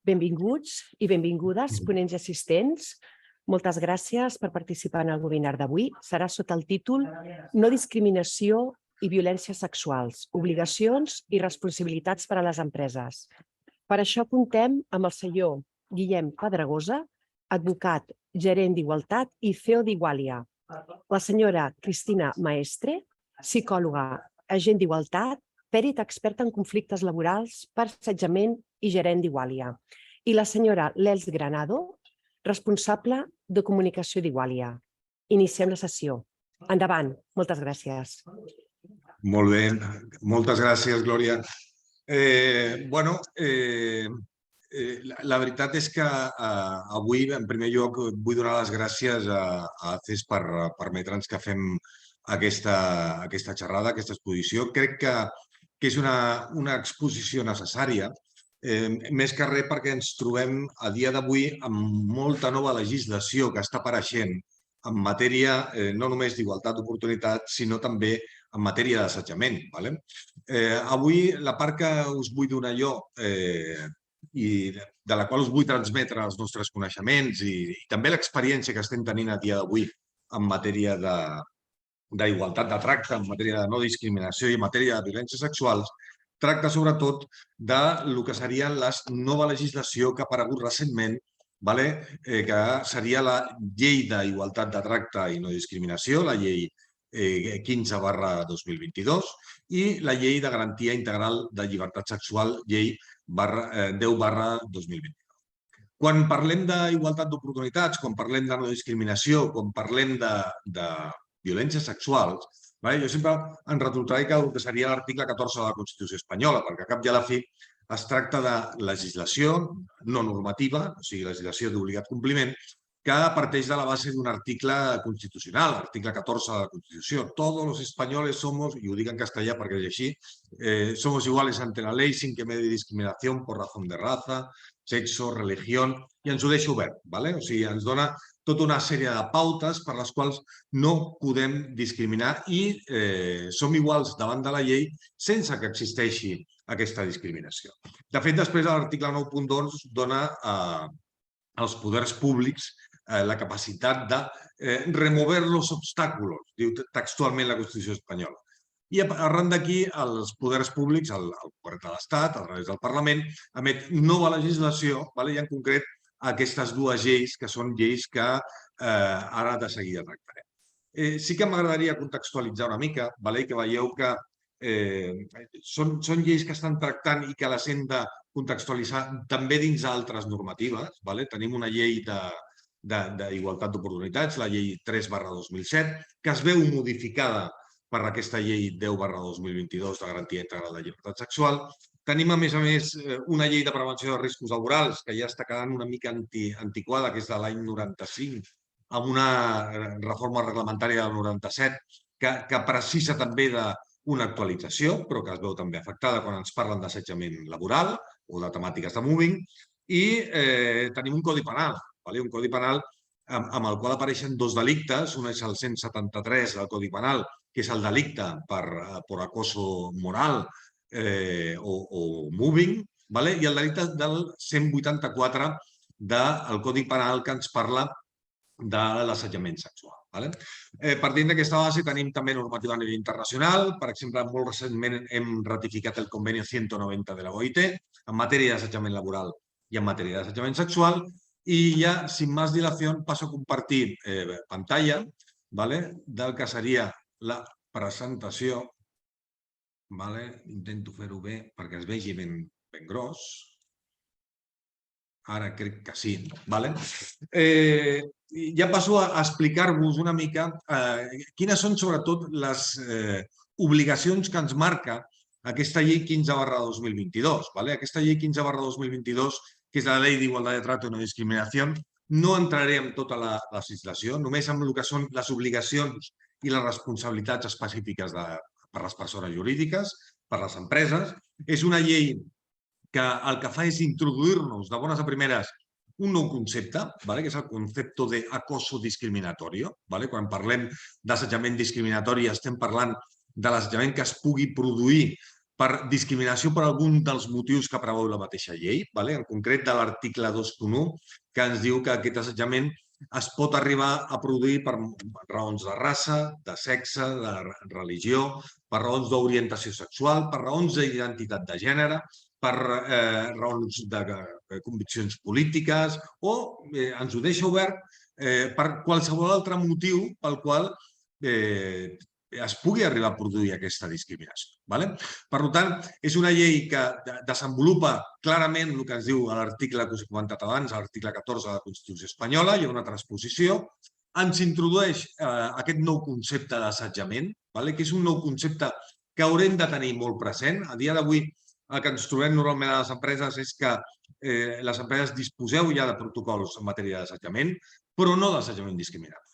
Benvinguts i benvingudes, ponents i assistents. Moltes gràcies per participar en el webinar d'avui. Serà sota el títol No discriminació i violències sexuals, obligacions i responsabilitats per a les empreses. Per això comptem amb el senyor Guillem Pedregosa, advocat, gerent d'Igualtat i CEO d'Igualia. La senyora Cristina Maestre, psicòloga, agent d'Igualtat, pèrit experta en conflictes laborals per assetjament i gerent d'Igualia. I la senyora Lels Granado, responsable de comunicació d'Igualia. Iniciem la sessió. Endavant. Moltes gràcies. Molt bé. Moltes gràcies, Glòria. La veritat és que avui, en primer lloc, vull donar les gràcies a ACES per permetre'ns que fem aquesta xerrada, aquesta exposició. Crec que és una exposició necessària, més que res perquè ens trobem a dia d'avui amb molta nova legislació que està apareixent en matèria no només d'igualtat d'oportunitats, sinó també en matèria d'assetjament. Avui la part que us vull donar jo i de la qual us vull transmetre els nostres coneixements i també l'experiència que estem tenint a dia d'avui en matèria d'igualtat de tracte, en matèria de no discriminació i en matèria de violències sexuals, tracta sobretot del que seria la nova legislació que ha aparegut recentment, que seria la Llei d'Igualtat de Tracte i No Discriminació, la Llei 15/2022, i la Llei de Garantia Integral de Llibertat Sexual, Llei 10/2022. Quan parlem d'igualtat d'oportunitats, quan parlem de no discriminació, quan parlem de violències sexuals, jo sempre em retrotraic el que seria l'article 14 de la Constitució espanyola, perquè a cap i a la fi es tracta de legislació no normativa, o sigui, legislació d'obligat compliment, que parteix de la base d'un article constitucional, l'article 14 de la Constitució. Todos los españoles somos, i ho dic en castellà perquè és així, somos iguales ante la ley sin que medie discriminación por razón de raza, sexo, religión, i ens ho deixa obert. O sigui, ens dona tota una sèrie de pautes per les quals no podem discriminar i som iguals davant de la llei sense que existeixi aquesta discriminació. De fet, després l'article 9.2 dona als poders públics la capacitat de remover los obstáculos, diu textualment la Constitució espanyola. I arran d'aquí, els poders públics, el govern de l'Estat, a través del Parlament, emet nova legislació, i en concret aquestes dues lleis, que són lleis que ara de seguida tractarem. Sí que m'agradaria contextualitzar una mica, i que veieu que són lleis que estan tractant i que les hem de contextualitzar també dins d'altres normatives. Tenim una llei d'igualtat d'oportunitats, la llei 3/2007, que es veu modificada per aquesta llei 10/2022 de Garantia Integral de Llibertat Sexual. Tenim, a més, una llei de prevenció de riscos laborals que ja està quedant una mica antiquada, que és de l'any 95, amb una reforma reglamentària del 97, que precisa també d'una actualització, però que es veu també afectada quan ens parlen d'assetjament laboral o de temàtiques de mobbing. I tenim un codi penal, un codi penal amb el qual apareixen dos delictes. Un és el 173 del Codi Penal, que és el delicte per acoso moral o mobbing, i el delicte del 184 del Codi Penal, que ens parla de l'assetjament sexual. Partint d'aquesta base tenim també normativa a nivell internacional. Per exemple, molt recentment hem ratificat el Convenio 190 de la OIT en matèria d'assetjament laboral i en matèria d'assetjament sexual. I ja, sin más dilación, passo a compartir pantalla del que seria la presentació. Intento fer-ho bé perquè es vegi ben gros. Ara crec que sí. Ja passo a explicar-vos una mica quines són, sobretot, les obligacions que ens marca aquesta llei 15/2022. Aquesta llei 15/2022, que és la Llei d'Igualtat de Tracte i No Discriminació, no entraré en tota la legislació, només en el que són les obligacions i les responsabilitats específiques per les persones jurídiques, per les empreses. És una llei que el que fa és introduir-nos de bones a primeres un nou concepte, que és el concepte d'acoso discriminatorio. Quan parlem d'assetjament discriminatori estem parlant de l'assetjament que es pugui produir per discriminació per algun dels motius que preveu la mateixa llei, en concret de l'article 2.1, que ens diu que aquest assetjament es pot arribar a produir per raons de raça, de sexe, de religió, per raons d'orientació sexual, per raons d'identitat de gènere, per raons de conviccions polítiques o ens ho deixa obert per qualsevol altre motiu pel qual es pugui arribar a produir aquesta discriminació. Per tant, és una llei que desenvolupa clarament el que ens diu l'article que us he comentat abans, l'article 14 de la Constitució espanyola, hi ha una transposició, ens introdueix aquest nou concepte d'assetjament, que és un nou concepte que haurem de tenir molt present. A dia d'avui, el que ens trobem normalment a les empreses és que les empreses disposeu ja de protocols en matèria d'assetjament, però no d'assetjament discriminatori.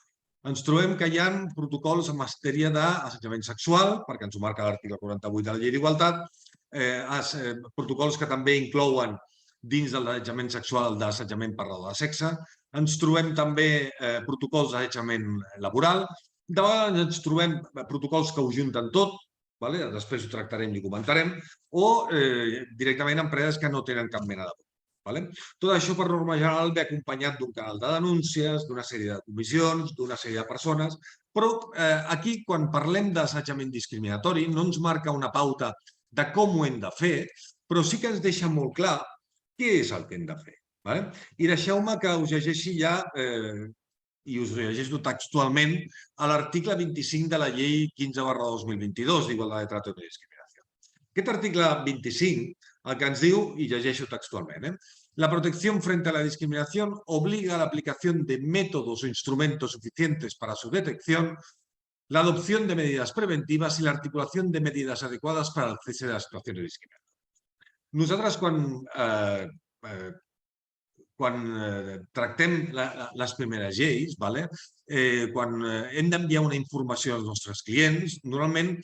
Ens trobem que hi ha protocols en matèria d'assetjament sexual, perquè ens ho marca l'article 48 de la Llei d'Igualtat, protocols que també inclouen dins de l'assetjament sexual d'assetjament per raó de sexe. Ens trobem també protocols d'assetjament laboral. De vegades ens trobem protocols que ho junten tot, després ho tractarem i ho comentarem, o directament empreses que no tenen cap mena de protocol. Tot això per norma general ve acompanyat d'un canal de denúncies, d'una sèrie de comissions, d'una sèrie de persones, però aquí quan parlem d'assetjament discriminatori no ens marca una pauta de com ho hem de fer, però sí que ens deixa molt clar què és el que hem de fer. I deixeu-me que us llegeixi ja, i us llegeixo textualment, a l'article 25 de la Llei 15/2022 d'Igualdad de Trato y No Discriminación. Aquest article 25 el que ens diu, i llegeixo textualment, la protección frente a la discriminación obliga a la aplicación de métodos o instrumentos suficientes para su detección, la adopción de medidas preventivas y la articulación de medidas adecuadas para el cese de las situaciones discriminatorias. Nosaltres, quan tractem les primeres lleis, quan hem d'enviar una informació als nostres clients, normalment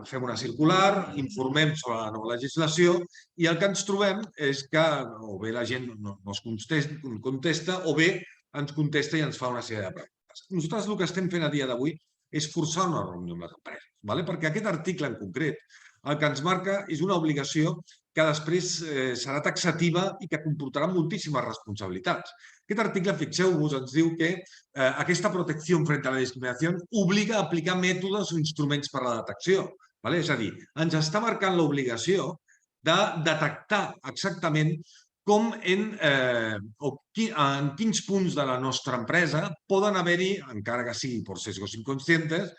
fem una circular, informem sobre la nova legislació i el que ens trobem és que o bé la gent no es contesta o bé ens contesta i ens fa una sèrie de preguntes. Nosaltres el que estem fent a dia d'avui és forçar una reunió amb les empreses, perquè aquest article en concret el que ens marca és una obligació que després serà taxativa i que comportarà moltíssimes responsabilitats. Aquest article, fixeu-vos, ens diu que aquesta protecció front a la discriminació obliga a aplicar mètodes o instruments per a la detecció. És a dir, ens està marcant l'obligació de detectar exactament com en quins punts de la nostra empresa poden haver-hi, encara que sigui per sesgos inconscientes,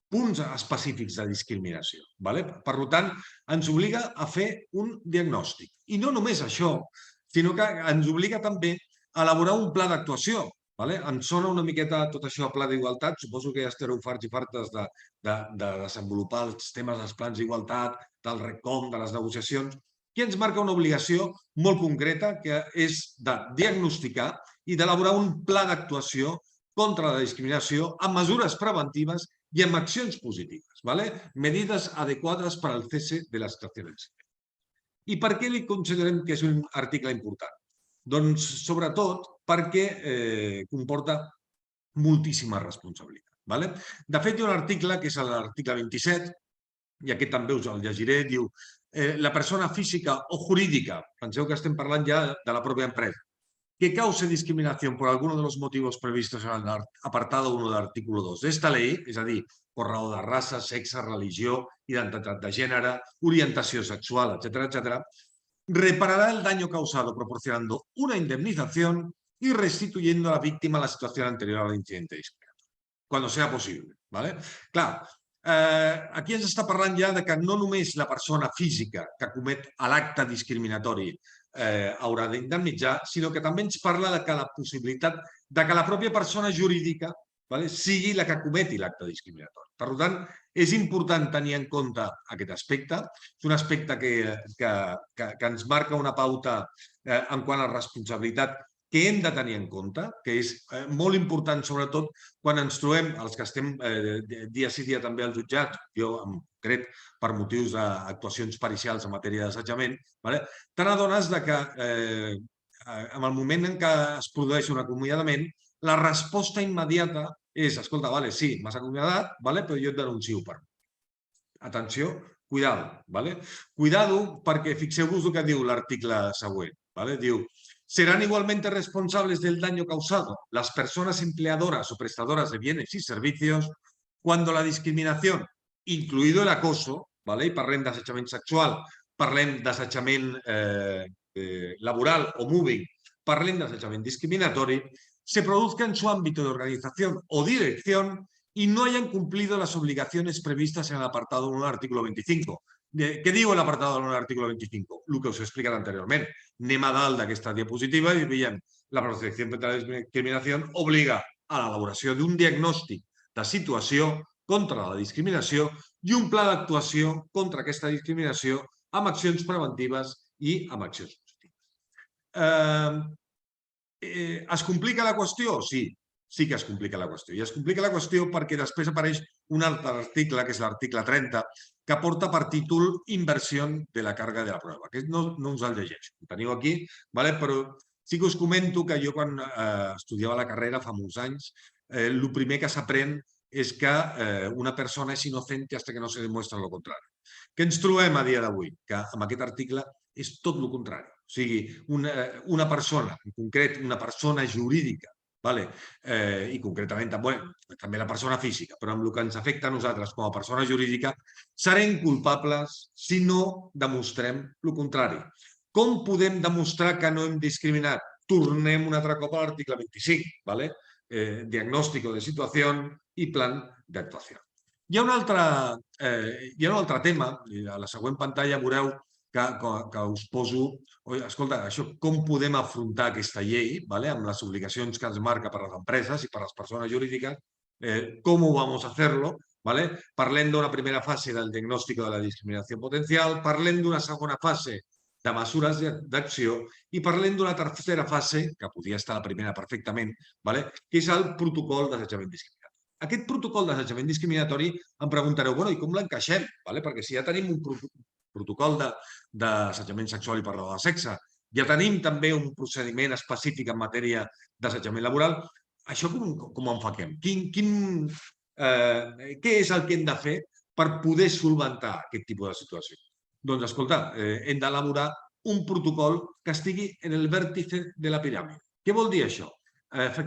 punts específics de discriminació. Per tant, ens obliga a fer un diagnòstic. I no només això, sinó que ens obliga també a elaborar un pla d'actuació. Em sona una miqueta tot això a pla d'igualtat, suposo que ja estareu farts i fartes de desenvolupar els temes dels plans d'igualtat, del RECOM, de les negociacions. Aquí ens marca una obligació molt concreta que és de diagnosticar i d'elaborar un pla d'actuació contra la discriminació amb mesures preventives i amb accions positives, medidas adecuades para el cese de las situaciones. I per què li considerem que és un article important? Doncs, sobretot, perquè comporta moltíssima responsabilitat. De fet, hi ha un article, que és l'article 27, i aquest també us el llegiré, diu la persona física o jurídica, penseu que estem parlant ja de la pròpia empresa, que cause discriminación por alguno de los motivos previstos en el apartado 1 del artículo 2 de esta ley, es a dir, por raó de raça, sexe, religió, identitat de gènere, orientació sexual, etc., reparará el daño causado proporcionando una indemnización y restituyendo a la víctima la situación anterior al incidente discriminatorio, cuando sea posible. Clar, aquí ens està parlant ja que no només la persona física que comet l'acte discriminatori haurà d'indemnitzar, sinó que també ens parla de la possibilitat que la pròpia persona jurídica sigui la que cometi l'acte discriminatori. Per tant, és important tenir en compte aquest aspecte. És un aspecte que ens marca una pauta en quant a responsabilitat que hem de tenir en compte, que és molt important, sobretot quan ens trobem, els que estem dia sí dia també al jutjat, jo en concret per motius d'actuacions pericials en matèria d'assetjament, te n'adones que en el moment en què es produeix un acomiadament, la resposta immediata és, escolta, sí, m'has acomiadat, però jo et denuncio per mi. Atenció, Cuidado, ¿vale? Cuidado perquè fixeu-vos el que diu l'article següent, ¿vale? Diu, serán igualmente responsables del daño causado las personas empleadoras o prestadoras de bienes y servicios cuando la discriminación, incluido el acoso, ¿vale? I parlem d'assetjament sexual, parlem d'assetjament laboral o moving, parlem d'assetjament discriminatori, se produzca en su ámbito de organización o dirección y no hayan cumplido las obligaciones previstas en el apartado 1 del artículo 25. Què diu l'apartado 1 de l'article 25? El que us he explicat anteriorment. Anem a dalt d'aquesta diapositiva i veiem la protecció contra la discriminació obliga a l'elaboració d'un diagnòstic de situació contra la discriminació i un pla d'actuació contra aquesta discriminació amb accions preventives i amb accions positives. Es complica la qüestió? Sí que es complica la qüestió. I es complica la qüestió perquè després apareix un altre article, que és l'article 30, que porta per títol Inversió de la càrrega de la prova. Aquest no us el llegeixo. Ho teniu aquí, però sí que us comento que jo quan estudiava la carrera fa molts anys, el primer que s'aprèn és que una persona és inocente hasta que no se demuestra lo contrari. Què ens trobem a dia d'avui? Que amb aquest article és tot el contrari. O sigui, una persona, en concret una persona jurídica, i concretament també la persona física, però amb el que ens afecta a nosaltres com a persona jurídica, serem culpables si no demostrem el contrari. Com podem demostrar que no hem discriminat? Tornem un altre cop a l'article 25, diagnòstic de situació i plan d'actuació. Hi ha un altre tema, a la següent pantalla veureu que us poso, escolta, com podem afrontar aquesta llei amb les obligacions que ens marca per a les empreses i per a les persones jurídiques, com ho vamos a hacerlo, parlem d'una primera fase del diagnòstic de la discriminació potencial, parlem d'una segona fase de mesures d'acció i parlem d'una tercera fase, que podria estar la primera perfectament, que és el protocol d'assetjament discriminatori. Aquest protocol d'assetjament discriminatori em preguntareu, i com l'encaixem? Perquè si ja tenim un protocol d'assetjament sexual i per raó de sexe, ja tenim també un procediment específic en matèria d'assetjament laboral, això com ho enfoquem? Què és el que hem de fer per poder solventar aquest tipus de situació? Doncs, escolta, hem d'elaborar un protocol que estigui en el vèrtice de la piràmide. Què vol dir això?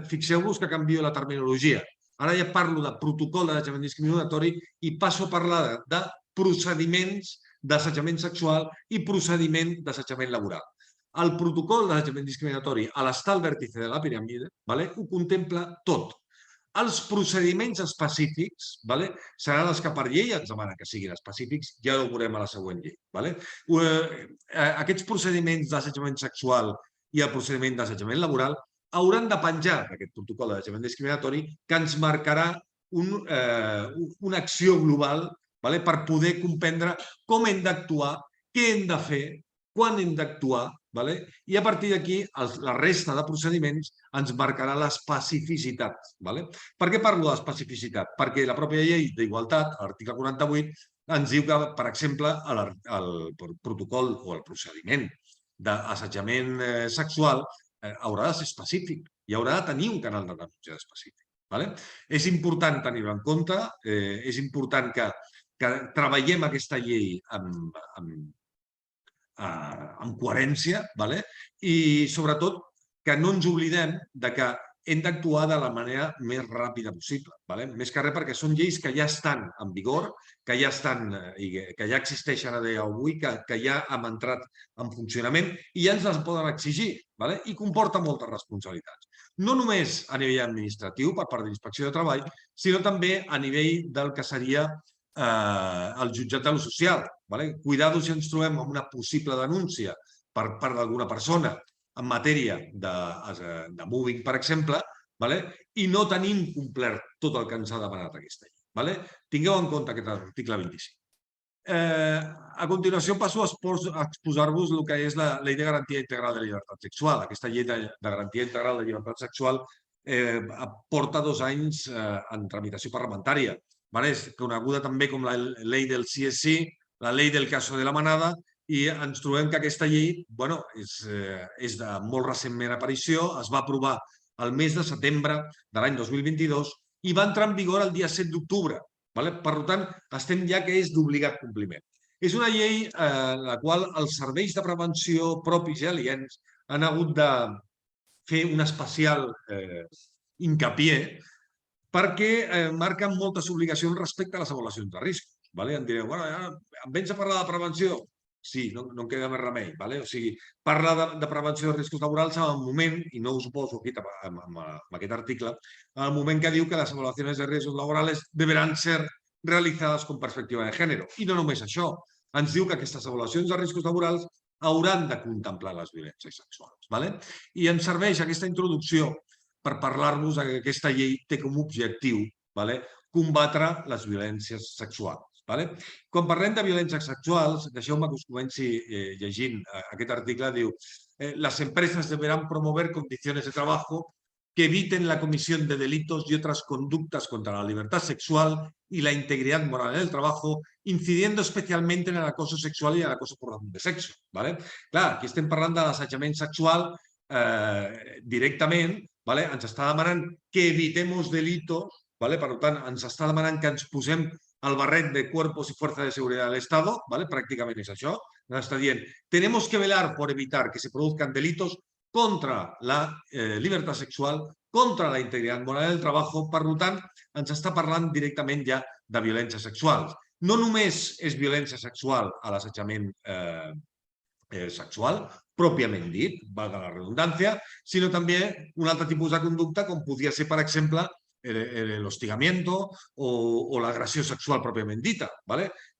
Fixeu-vos que canvio la terminologia. Ara ja parlo de protocol d'assetjament discriminatori i passo a parlar de procediments d'assetjament sexual i procediment d'assetjament laboral. El protocol d'assetjament discriminatori, a l'estar al vèrtice de la piràmide, ho contempla tot. Els procediments específics seran els que per llei ens demanen que siguin específics, ja ho veurem a la següent llei. Aquests procediments d'assetjament sexual i el procediment d'assetjament laboral hauran de penjar d'aquest protocol d'assetjament discriminatori que ens marcarà una acció global per poder comprendre com hem d'actuar, què hem de fer, quan hem d'actuar, i a partir d'aquí la resta de procediments ens marcarà l'especificitat. Per què parlo d'especificitat? Perquè la pròpia llei d'igualtat, l'article 48, ens diu que, per exemple, el protocol o el procediment d'assetjament sexual haurà de ser específic i haurà de tenir un canal de denúncia específic. És important tenir-ho en compte, és important que treballem aquesta llei amb coherència i, sobretot, que no ens oblidem que hem d'actuar de la manera més ràpida possible. Més que res perquè són lleis que ja estan en vigor, que ja existeixen a dia d'avui, que ja han entrat en funcionament i ja ens les poden exigir i comporta moltes responsabilitats. No només a nivell administratiu per part de l'Inspecció de Treball, sinó també a nivell del que seria el jutjat de lo social. Cuidado si ens trobem amb una possible denúncia per part d'alguna persona en matèria de moving, per exemple, i no tenim complert tot el que ens ha demanat aquesta llei. Tingueu en compte aquest article 25. A continuació passo a exposar-vos el que és la Llei de Garantia Integral de la Llibertat Sexual. Aquesta Llei de Garantia Integral de la Llibertat Sexual porta 2 anys en tramitació parlamentària. És coneguda també com la Llei del CSI, la Llei del caso de la manada, i ens trobem que aquesta llei és de molt recentment aparició, es va aprovar el mes de setembre de l'any 2022 i va entrar en vigor el dia 7 d'octubre. Per tant, estem ja que és d'obligat compliment. És una llei en la qual els serveis de prevenció propis i aliens han hagut de fer un especial hincapié perquè marquen moltes obligacions respecte a les avaluacions de riscos. Em direu, em vens a parlar de prevenció? Sí, no em queda més remei. O sigui, parla de prevenció de riscos laborals en el moment, i no us ho poso aquí amb aquest article, en el moment que diu que les avaluacions de riscos laborals deberan ser realitzades con perspectiva de género. I no només això, ens diu que aquestes avaluacions de riscos laborals hauran de contemplar les violències sexuals. I ens serveix aquesta introducció per parlar-vos que aquesta llei té com a objectiu combatre les violències sexuals. Quan parlem de violències sexuals, deixeu-me que us comenci llegint aquest article, diu «Las empresas deberán promover condiciones de trabajo que eviten la comisión de delitos y otras conductas contra la libertad sexual y la integridad moral en el trabajo, incidiendo especialmente en el acoso sexual y en el acoso por razón de sexo». Clar, aquí estem parlant de l'assetjament sexual directament, ens està demanant que evitemos delitos, per tant, ens està demanant que ens posem el barret de cuerpos y fuerza de seguridad del Estado, pràcticament és això, ens està dient, tenemos que velar por evitar que se produzcan delitos contra la libertad sexual, contra la integritat moral del trabajo, per tant, ens està parlant directament ja de violències sexuals. No només és violència sexual a l'assetjament sexual, pròpiament dit, valga la redundància, sinó també un altre tipus de conducta com podria ser, per exemple, el hostigamiento o l'agressió sexual pròpiament dita.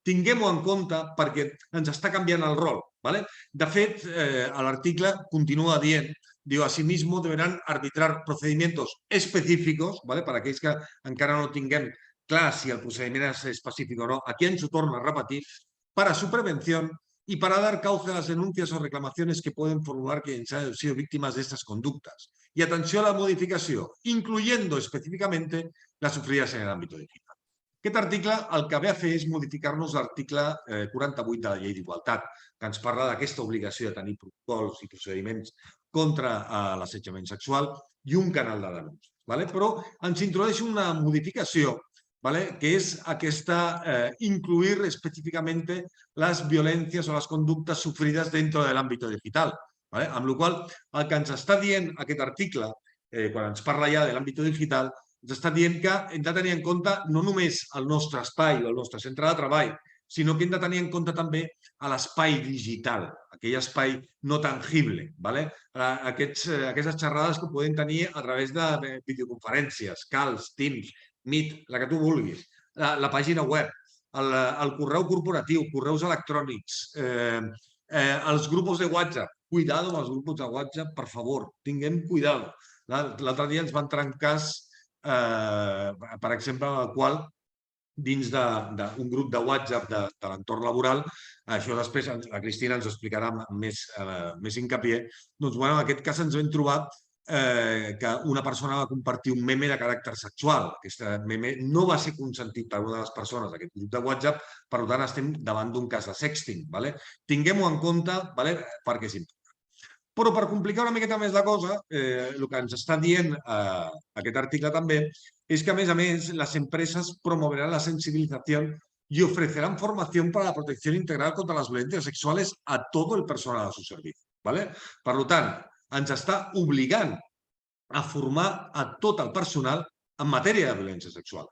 Tinguem-ho en compte perquè ens està canviant el rol. De fet, l'article continua dient, diu, asimismo deberán arbitrar procedimientos específicos, per aquells que encara no tinguem clar si el procediment és específic o no, aquí ens ho torna a repetir, para su prevención y para dar cauce a las denuncias o reclamaciones que pueden formular quienes han sido víctimas de estas conductas. Y atención a la modificación, incluyendo específicamente las sufridas en el ámbito digital. Aquest article el que ve a fer és modificar-nos l'article 48 de la Llei d'Igualtat, que ens parla d'aquesta obligació de tenir protocols i procediments contra l'assetjament sexual i un canal de denúncia. Però ens introdueix una modificació que és aquesta, incluir específicamente las violencias o las conductas sufridas dentro del ámbito digital. Amb la qual cosa, el que ens està dient aquest article, quan ens parla ja de l'àmbit digital, ens està dient que hem de tenir en compte no només el nostre espai o el nostre centre de treball, sinó que hem de tenir en compte també l'espai digital, aquell espai no tangible. Aquestes xerrades que podem tenir a través de videoconferències, calls, Teams, Meet, la que tu vulguis, la pàgina web, el correu corporatiu, correus electrònics, els grups de WhatsApp. Cuidado amb els grups de WhatsApp, per favor, tinguem cuidado. L'altre dia ens va entrar en cas, per exemple, en el qual dins d'un grup de WhatsApp de l'entorn laboral, això després la Cristina ens ho explicarà amb més hincapié, doncs en aquest cas ens vam trobar que una persona va compartir un meme de caràcter sexual. Aquest meme no va ser consentit per una de les persones d'aquest grup de WhatsApp, per tant estem davant d'un cas de sexting. Tinguem-ho en compte perquè és important. Però per complicar una miqueta més la cosa, el que ens està dient aquest article també és que, a més, les empreses promoveran la sensibilización y ofrecerán formación para la protección integral contra las violencias sexuales a todo el personal a su servicio. Per tant, ens està obligant a formar a tot el personal en matèria de violència sexual.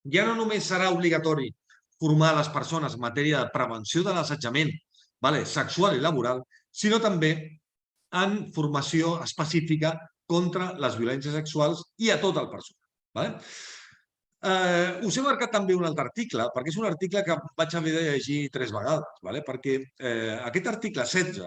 Ja no només serà obligatori formar les persones en matèria de prevenció de l'assetjament sexual i laboral, sinó també en formació específica contra les violències sexuals i a tot el personal. Us he marcat també un altre article, perquè és un article que vaig haver de llegir 3 vegades, perquè aquest article 16,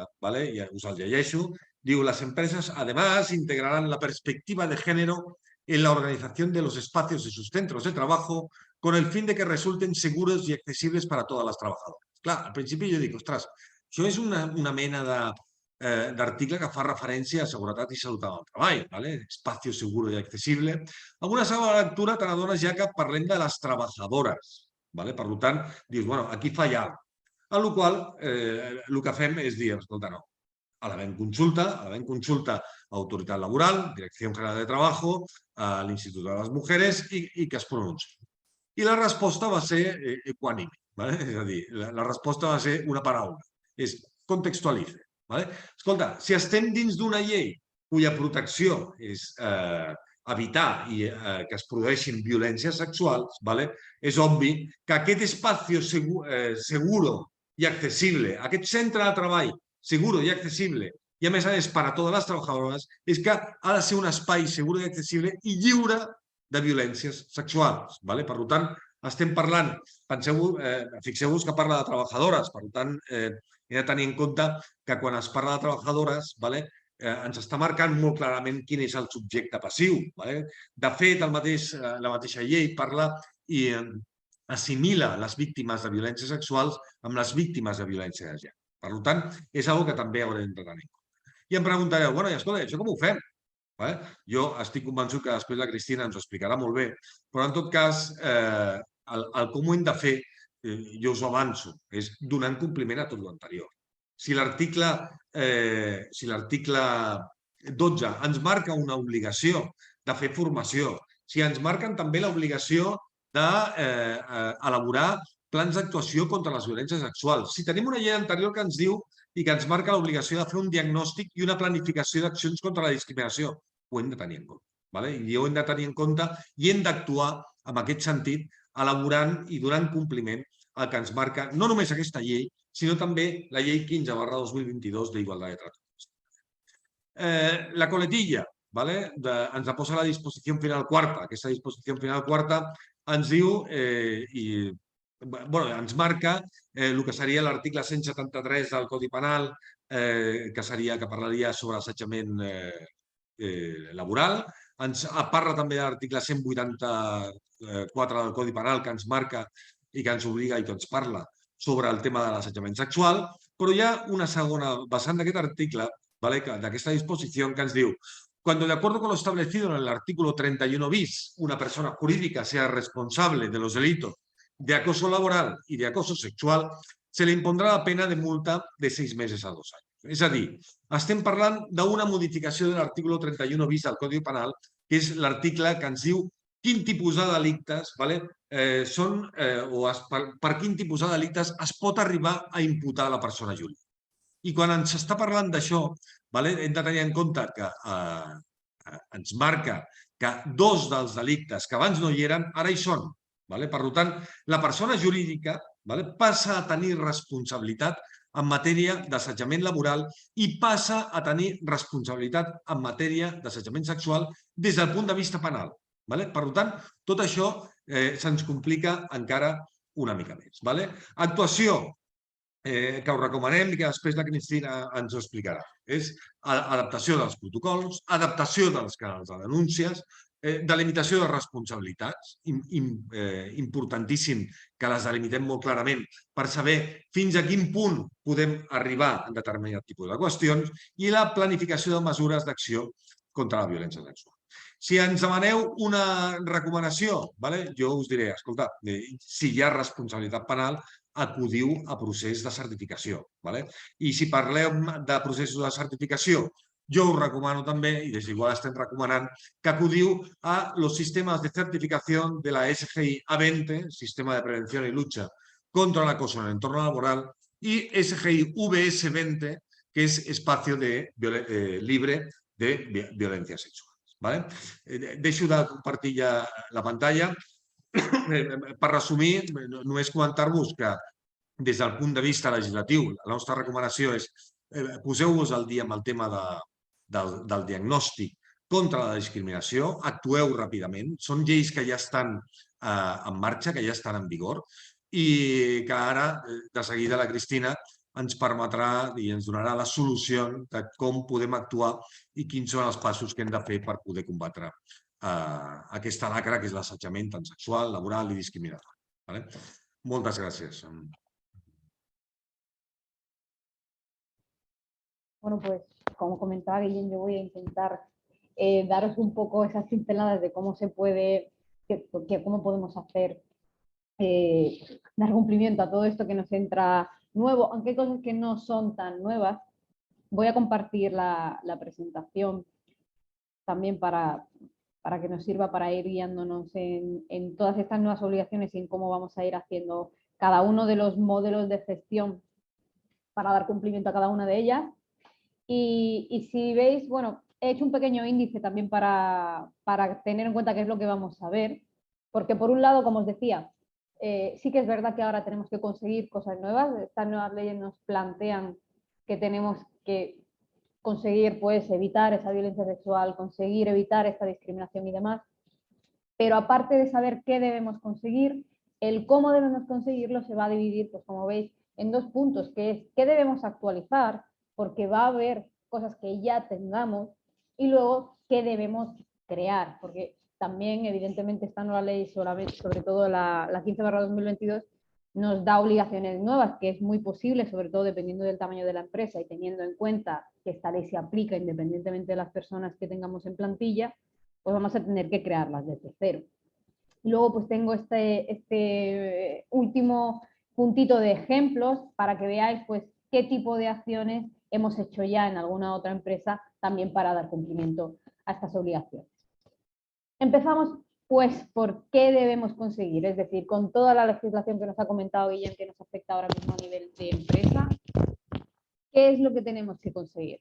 ja us el llegeixo, diu, las empresas además integrarán la perspectiva de género en la organización de los espacios de sus centros de trabajo con el fin de que resulten seguros y accesibles para todas las trabajadoras. Clar, al principi jo dic, ostres, això és una mena d'article que fa referència a seguretat i salut en el treball, espacio seguro y accesible. Amb una segona lectura te n'adones ja que parlem de les treballadores. Per tant, dius, bueno, aquí falla alguna cosa. Amb la qual cosa, el que fem és dir, escolta, no, a la consulta a Autoritat Laboral, Dirección General de Trabajo, a l'Institut de les Mujeres i que es pronunciï. I la resposta va ser equànime. Vale? És a dir, la resposta va ser una paraula. És contextualitze. Vale? Escolta, si estem dins d'una llei cuya protecció és evitar que es produeixin violències sexuals, vale? És obvi que aquest espai seguro i accessible, aquest centre de treball seguro i accessible, i a més per a totes les treballadores, és que ha de ser un espai seguro i accessible i lliure de violències sexuals. Vale? Per tant, estem parlant, fixeu-vos que parla de treballadores, per tant, hem de tenir en compte que quan es parla de treballadores, vale, ens està marcant molt clarament quin és el subjecte passiu. Vale? De fet, la mateixa llei parla i assimila les víctimes de violències sexuals amb les víctimes de violència de gènere. Per tant, és una que també haurem de tenir en compte. I em preguntareu, bueno, i escolta, això com ho fem? Jo estic convençut que després la Cristina ens ho explicarà molt bé, però en tot cas, com ho hem de fer, jo us ho avanço, és donant compliment a tot l'anterior. Si l'article 12 ens marca una obligació de fer formació, si ens marquen també l'obligació d'elaborar plans d'actuació contra les violències sexuals, si tenim una llei anterior que ens diu i que ens marca l'obligació de fer un diagnòstic i una planificació d'accions contra la discriminació, ho hem de tenir en compte. I ho hem de tenir en compte i hem d'actuar en aquest sentit, elaborant i donant compliment al que ens marca no només aquesta llei, sinó també la llei 15/2022 d'Igualtat de Tracte. La coletilla, ens la posa a la disposició final quarta. Aquesta disposició final quarta ens diu ens marca el que seria l'article 173 del Codi Penal, que parlaria sobre assetjament laboral. Ens parla també de l'article 184 del Codi Penal, que ens marca i que ens obliga i que ens parla sobre el tema de l'assetjament sexual, però hi ha una segona vessant d'aquest article, d'aquesta disposició, que ens diu: cuando, de acuerdo con lo establecido en el artículo 31 bis, una persona jurídica sea responsable de los delitos de acoso laboral y de acoso sexual, se le impondrà la pena de multa de 6 meses a 2 anys. És a dir, estem parlant d'una modificació de l'article 31 bis del Codi Penal, que és l'article que ens diu quin tipus de delictes són o per quin tipus de delictes es pot arribar a imputar a la persona jurídica. I quan ens està parlant d'això, hem de tenir en compte que ens marca que 2 dels delictes que abans no hi eren, ara hi són. Per tant, la persona jurídica passa a tenir responsabilitat en matèria d'assetjament laboral i passa a tenir responsabilitat en matèria d'assetjament sexual des del punt de vista penal. Per tant, tot això se'ns complica encara una mica més. Actuació, que us recomanem i que després la Cristina ens ho explicarà. És adaptació dels protocols, adaptació dels canals de denúncies, delimitació de responsabilitats, importantíssim que les delimitem molt clarament per saber fins a quin punt podem arribar en determinat tipus de qüestions, i la planificació de mesures d'acció contra la violència sexual. Si ens demaneu una recomanació, jo us diré, escolta, si hi ha responsabilitat penal, acudiu a procés de certificació. I si parlem de processos de certificació, jo us recomano també, i des d'Igual estem recomanant, que acudiu a los sistemas de certificación de la SGI A20, Sistema de Prevención y Lucha contra el Acoso en el Entorno Laboral, y SGI VS20, que es Espacio Libre de Violencia Sexual. Deixo de compartir ja la pantalla. Per resumir, només comentar-vos que des del punt de vista legislatiu, la nostra recomanació és poseu-vos al dia amb el tema del diagnòstic contra la discriminació, actueu ràpidament. Són lleis que ja estan en marxa, que ja estan en vigor, i que ara, de seguida, la Cristina ens permetrà i ens donarà la solució de com podem actuar i quins són els passos que hem de fer per poder combatre aquesta lacra que és l'assetjament tant sexual, laboral i discriminatori. Moltes gràcies. Bueno, pues como comentaba Guillén, yo voy a intentar daros un poco esas pinceladas de cómo se puede, cómo podemos hacer, dar cumplimiento a todo esto que nos entra nuevo, aunque hay cosas que no son tan nuevas. Voy a compartir la presentación también para que nos sirva para ir guiándonos en todas estas nuevas obligaciones y en cómo vamos a ir haciendo cada uno de los modelos de gestión para dar cumplimiento a cada una de ellas. Y si veis, bueno, he hecho un pequeño índice también para tener en cuenta qué es lo que vamos a ver, porque por un lado, como os decía, sí que es verdad que ahora tenemos que conseguir cosas nuevas. Estas nuevas leyes nos plantean que tenemos que conseguir, pues, evitar esa violencia sexual, conseguir evitar esta discriminación y demás. Pero aparte de saber qué debemos conseguir, el cómo debemos conseguirlo se va a dividir, pues como veis, en dos puntos, que es qué debemos actualizar, porque va a haber cosas que ya tengamos, y luego qué debemos crear, porque también evidentemente esta nueva ley, sobre todo la 15/2022, nos da obligaciones nuevas, que es muy posible, sobre todo dependiendo del tamaño de la empresa y teniendo en cuenta que esta ley se aplica independientemente de las personas que tengamos en plantilla, pues vamos a tener que crearlas desde cero. Y luego pues tengo este último puntito de ejemplos para que veáis pues qué tipo de acciones hemos hecho ya en alguna otra empresa también para dar cumplimiento a estas obligaciones. Empezamos pues por qué debemos conseguir, es decir, con toda la legislación que nos ha comentado Guillem, que nos afecta ahora mismo a nivel de empresa, ¿qué es lo que tenemos que conseguir?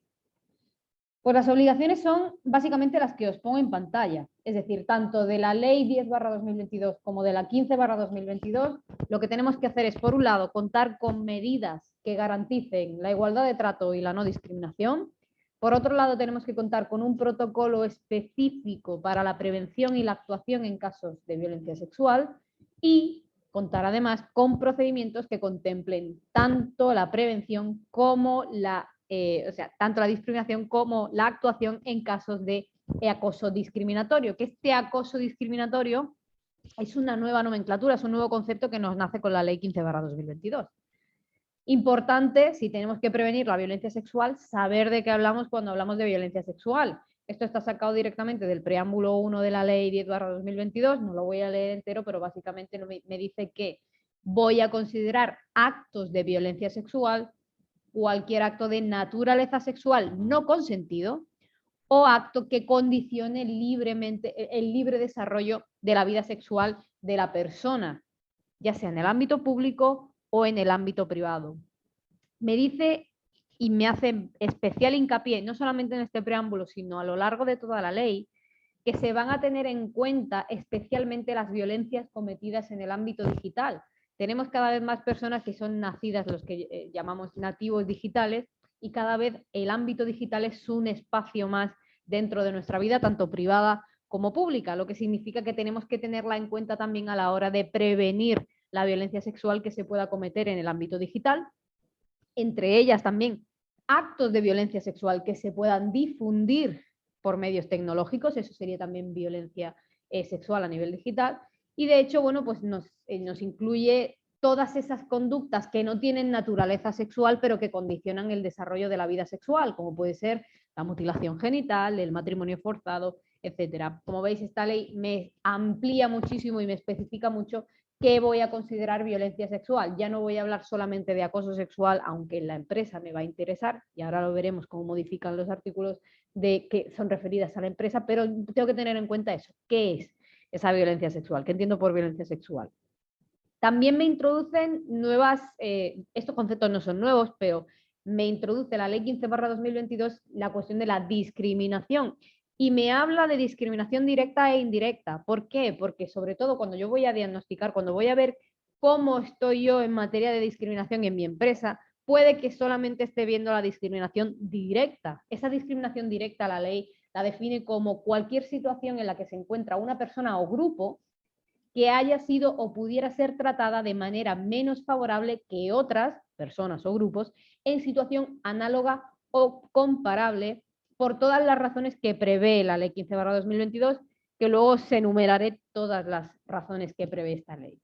Pues las obligaciones son básicamente las que os pongo en pantalla, es decir, tanto de la ley 10/2022 como de la 15/2022, lo que tenemos que hacer es, por un lado, contar con medidas que garanticen la igualdad de trato y la no discriminación. Por otro lado, tenemos que contar con un protocolo específico para la prevención y la actuación en casos de violencia sexual y contar además con procedimientos que contemplen tanto la prevención como tanto la discriminación como la actuación en casos de acoso discriminatorio, que este acoso discriminatorio es una nueva nomenclatura, es un nuevo concepto que nos nace con la ley 15/2022. Importante, si tenemos que prevenir la violencia sexual, saber de qué hablamos cuando hablamos de violencia sexual. Esto está sacado directamente del preámbulo 1 de la ley 10/2022, no lo voy a leer entero, pero básicamente me dice que voy a considerar actos de violencia sexual cualquier acto de naturaleza sexual no consentido o acto que condicione libremente el libre desarrollo de la vida sexual de la persona, ya sea en el ámbito público o en el ámbito privado. Me dice y me hace especial hincapié, no solamente en este preámbulo, sino a lo largo de toda la ley, que se van a tener en cuenta especialmente las violencias cometidas en el ámbito digital. Tenemos cada vez más personas que son nacidas, los que llamamos nativos digitales, y cada vez el ámbito digital es un espacio más dentro de nuestra vida, tanto privada como pública, lo que significa que tenemos que tenerla en cuenta también a la hora de prevenir la violencia sexual que se pueda cometer en el ámbito digital, entre ellas también actos de violencia sexual que se puedan difundir por medios tecnológicos, eso sería también violencia sexual a nivel digital, y de hecho, bueno, pues nos incluye todas esas conductas que no tienen naturaleza sexual, pero que condicionan el desarrollo de la vida sexual, como puede ser la mutilación genital, el matrimonio forzado, etcétera. Como veis, esta ley me amplía muchísimo y me especifica mucho qué voy a considerar violencia sexual. Ya no voy a hablar solamente de acoso sexual, aunque en la empresa me va a interesar, y ahora lo veremos cómo modifican los artículos de que son referidas a la empresa, pero tengo que tener en cuenta eso, ¿qué es esa violencia sexual? ¿Qué entiendo por violencia sexual? También me introducen nuevas, estos conceptos no son nuevos, pero me introduce la ley 15/2022 la cuestión de la discriminación. Y me habla de discriminación directa e indirecta. ¿Por qué? Porque sobre todo cuando yo voy a diagnosticar, cuando voy a ver cómo estoy yo en materia de discriminación en mi empresa, puede que solamente esté viendo la discriminación directa. Esa discriminación directa la ley la define como cualquier situación en la que se encuentra una persona o grupo que haya sido o pudiera ser tratada de manera menos favorable que otras personas o grupos en situación análoga o comparable por todas las razones que prevé la ley 15/2022, que luego se enumeraré todas las razones que prevé esta ley.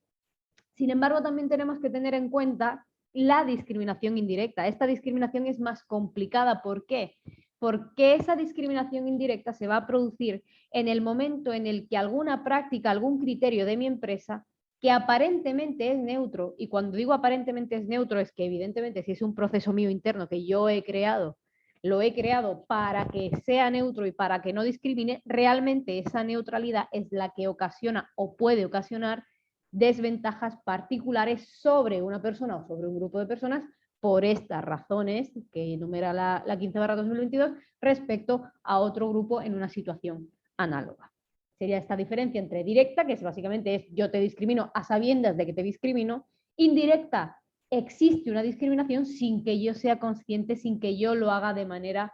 Sin embargo, también tenemos que tener en cuenta la discriminación indirecta. Esta discriminación es más complicada. ¿Por qué? Porque esa discriminación indirecta se va a producir en el momento en el que alguna práctica, algún criterio de mi empresa, que aparentemente es neutro, y cuando digo aparentemente es neutro, es que evidentemente si es un proceso mío interno que yo he creado, lo he creado para que sea neutro y para que no discrimine, realmente esa neutralidad es la que ocasiona o puede ocasionar desventajas particulares sobre una persona o sobre un grupo de personas por estas razones que enumera la 15/2022 respecto a otro grupo en una situación análoga. Sería esta diferencia entre directa, que básicamente es yo te discrimino a sabiendas de que te discrimino, indirecta, existe una discriminación sin que yo sea consciente, sin que yo lo haga de manera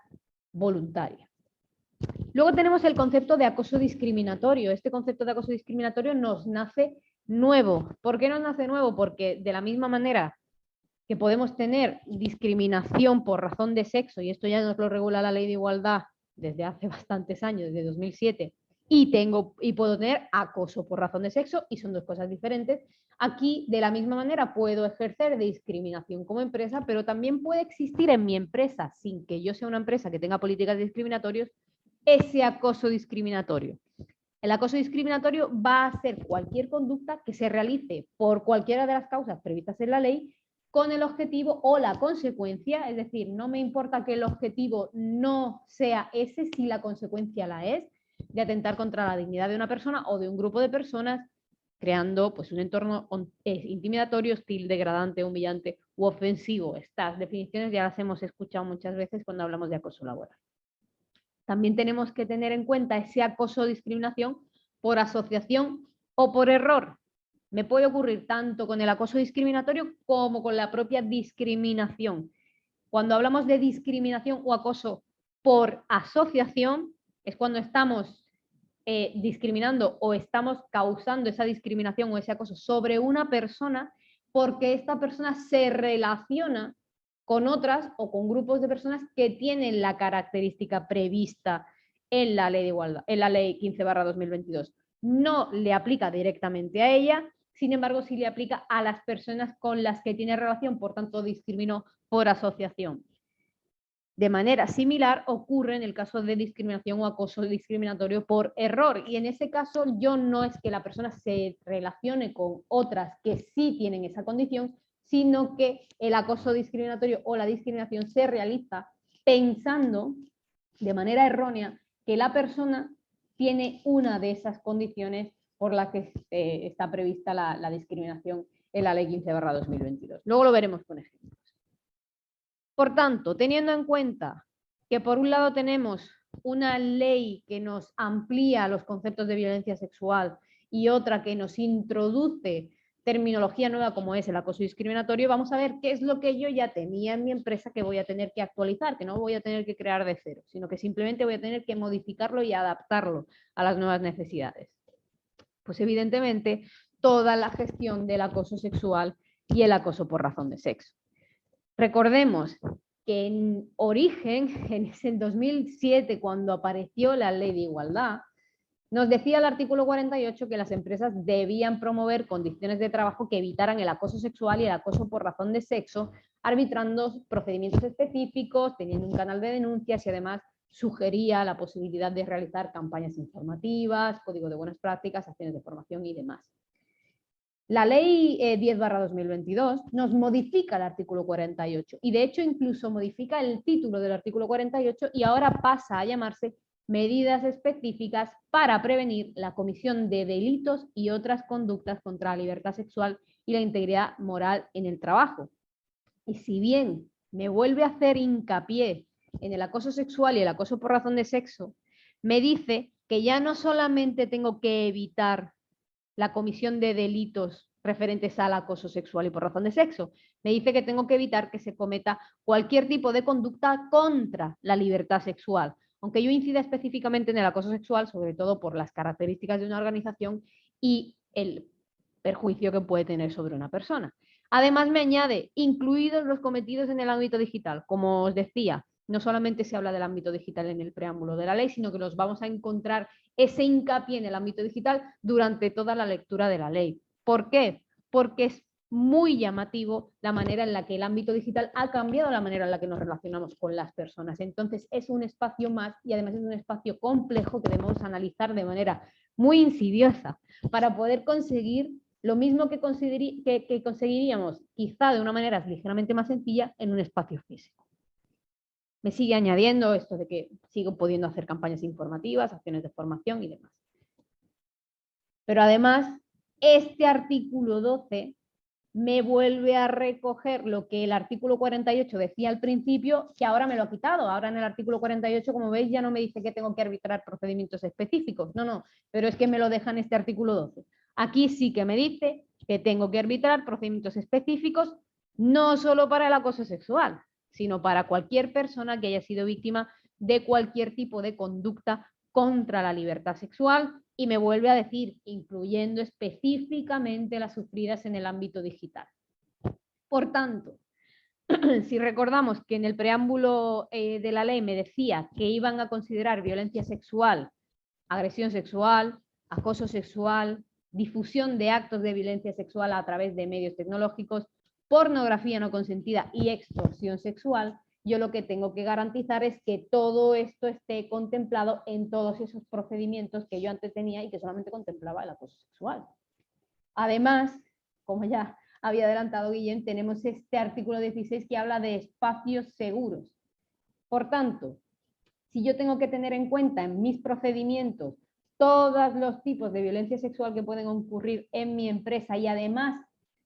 voluntaria. Luego tenemos el concepto de acoso discriminatorio. Este concepto de acoso discriminatorio nos nace nuevo. ¿Por qué nos nace nuevo? Porque de la misma manera que podemos tener discriminación por razón de sexo, y esto ya nos lo regula la Ley de Igualdad desde hace bastantes años, desde 2007, y puedo tener acoso por razón de sexo, y son dos cosas diferentes. Aquí, de la misma manera, puedo ejercer discriminación como empresa, pero también puede existir en mi empresa, sin que yo sea una empresa que tenga políticas discriminatorias, ese acoso discriminatorio. El acoso discriminatorio va a ser cualquier conducta que se realice por cualquiera de las causas previstas en la ley con el objetivo o la consecuencia, es decir, no me importa que el objetivo no sea ese si la consecuencia la es, de atentar contra la dignidad de una persona o de un grupo de personas, creando pues, un entorno intimidatorio, hostil, degradante, humillante u ofensivo. Estas definiciones ya las hemos escuchado muchas veces cuando hablamos de acoso laboral. También tenemos que tener en cuenta ese acoso o discriminación por asociación o por error. Me puede ocurrir tanto con el acoso discriminatorio como con la propia discriminación. Cuando hablamos de discriminación o acoso por asociación, es cuando estamos discriminando o estamos causando esa discriminación o ese acoso sobre una persona porque esta persona se relaciona con otras o con grupos de personas que tienen la característica prevista en la Ley de Igualdad, en la Ley 15/2022. No le aplica directamente a ella, sin embargo, sí le aplica a las personas con las que tiene relación, por tanto, discriminó por asociación. De manera similar ocurre en el caso de discriminación o acoso discriminatorio por error. Y en ese caso yo no es que la persona se relacione con otras que sí tienen esa condición, sino que el acoso discriminatorio o la discriminación se realiza pensando de manera errónea que la persona tiene una de esas condiciones por las que está prevista la discriminación en la Ley 15/2022. Luego lo veremos con ejemplos. Por tanto, teniendo en cuenta que por un lado tenemos una ley que nos amplía los conceptos de violencia sexual y otra que nos introduce terminología nueva como es el acoso discriminatorio, vamos a ver qué es lo que yo ya tenía en mi empresa que voy a tener que actualizar, que no voy a tener que crear de cero, sino que simplemente voy a tener que modificarlo y adaptarlo a las nuevas necesidades. Pues evidentemente toda la gestión del acoso sexual y el acoso por razón de sexo. Recordemos que en origen, en 2007, cuando apareció la Ley de Igualdad, nos decía el artículo 48 que las empresas debían promover condiciones de trabajo que evitaran el acoso sexual y el acoso por razón de sexo, arbitrando procedimientos específicos, teniendo un canal de denuncias y además sugería la posibilidad de realizar campañas informativas, código de buenas prácticas, acciones de formación y demás. La ley 10/2022 nos modifica el artículo 48 y de hecho incluso modifica el título del artículo 48 y ahora pasa a llamarse medidas específicas para prevenir la comisión de delitos y otras conductas contra la libertad sexual y la integridad moral en el trabajo. Y si bien me vuelve a hacer hincapié en el acoso sexual y el acoso por razón de sexo, me dice que ya no solamente tengo que evitar la comisión de delitos referentes al acoso sexual y por razón de sexo. Me dice que tengo que evitar que se cometa cualquier tipo de conducta contra la libertad sexual, aunque yo incida específicamente en el acoso sexual, sobre todo por las características de una organización y el perjuicio que puede tener sobre una persona. Además me añade, incluidos los cometidos en el ámbito digital. Como os decía, no solamente se habla del ámbito digital en el preámbulo de la ley, sino que los vamos a encontrar ese hincapié en el ámbito digital durante toda la lectura de la ley. ¿Por qué? Porque es muy llamativo la manera en la que el ámbito digital ha cambiado la manera en la que nos relacionamos con las personas. Entonces es un espacio más y además es un espacio complejo que debemos analizar de manera muy insidiosa para poder conseguir lo mismo que conseguiríamos quizá de una manera ligeramente más sencilla en un espacio físico. Me sigue añadiendo esto de que sigo pudiendo hacer campañas informativas, acciones de formación y demás. Pero además este artículo 12 me vuelve a recoger lo que el artículo 48 decía al principio, que ahora me lo ha quitado. Ahora en el artículo 48, como veis, ya no me dice que tengo que arbitrar procedimientos específicos. No, pero es que me lo deja en este artículo 12. Aquí sí que me dice que tengo que arbitrar procedimientos específicos, no solo para el acoso sexual, sino para cualquier persona que haya sido víctima de cualquier tipo de conducta contra la libertad sexual, y me vuelve a decir, incluyendo específicamente las sufridas en el ámbito digital. Por tanto, si recordamos que en el preámbulo de la ley me decía que iban a considerar violencia sexual, agresión sexual, acoso sexual, difusión de actos de violencia sexual a través de medios tecnológicos, pornografía no consentida y extorsión sexual, yo lo que tengo que garantizar es que todo esto esté contemplado en todos esos procedimientos que yo antes tenía y que solamente contemplaba el acoso sexual. Además, como ya había adelantado Guillem, tenemos este artículo 16 que habla de espacios seguros. Por tanto, si yo tengo que tener en cuenta en mis procedimientos todos los tipos de violencia sexual que pueden ocurrir en mi empresa y además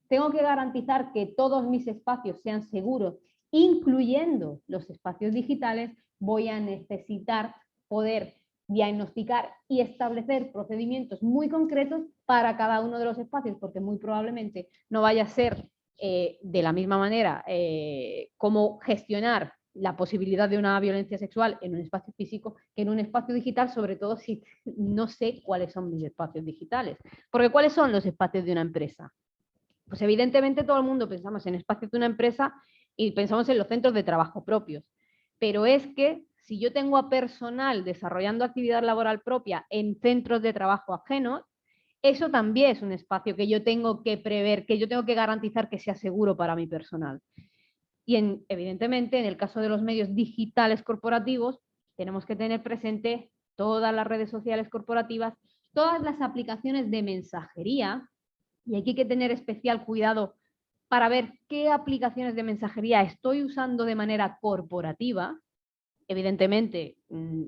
tengo que garantizar que todos mis espacios sean seguros, incluyendo los espacios digitales, voy a necesitar poder diagnosticar y establecer procedimientos muy concretos para cada uno de los espacios, porque muy probablemente no vaya a ser de la misma manera cómo gestionar la posibilidad de una violencia sexual en un espacio físico que en un espacio digital, sobre todo si no sé cuáles son mis espacios digitales. Porque ¿cuáles son los espacios de una empresa? Pues evidentemente todo el mundo pensamos en espacios de una empresa y pensamos en los centros de trabajo propios. Pero es que si yo tengo a personal desarrollando actividad laboral propia en centros de trabajo ajenos, eso también es un espacio que yo tengo que prever, que yo tengo que garantizar que sea seguro para mi personal. Y evidentemente, en el caso de los medios digitales corporativos, tenemos que tener presente todas las redes sociales corporativas, todas las aplicaciones de mensajería, y aquí hay que tener especial cuidado para ver qué aplicaciones de mensajería estoy usando de manera corporativa. Evidentemente,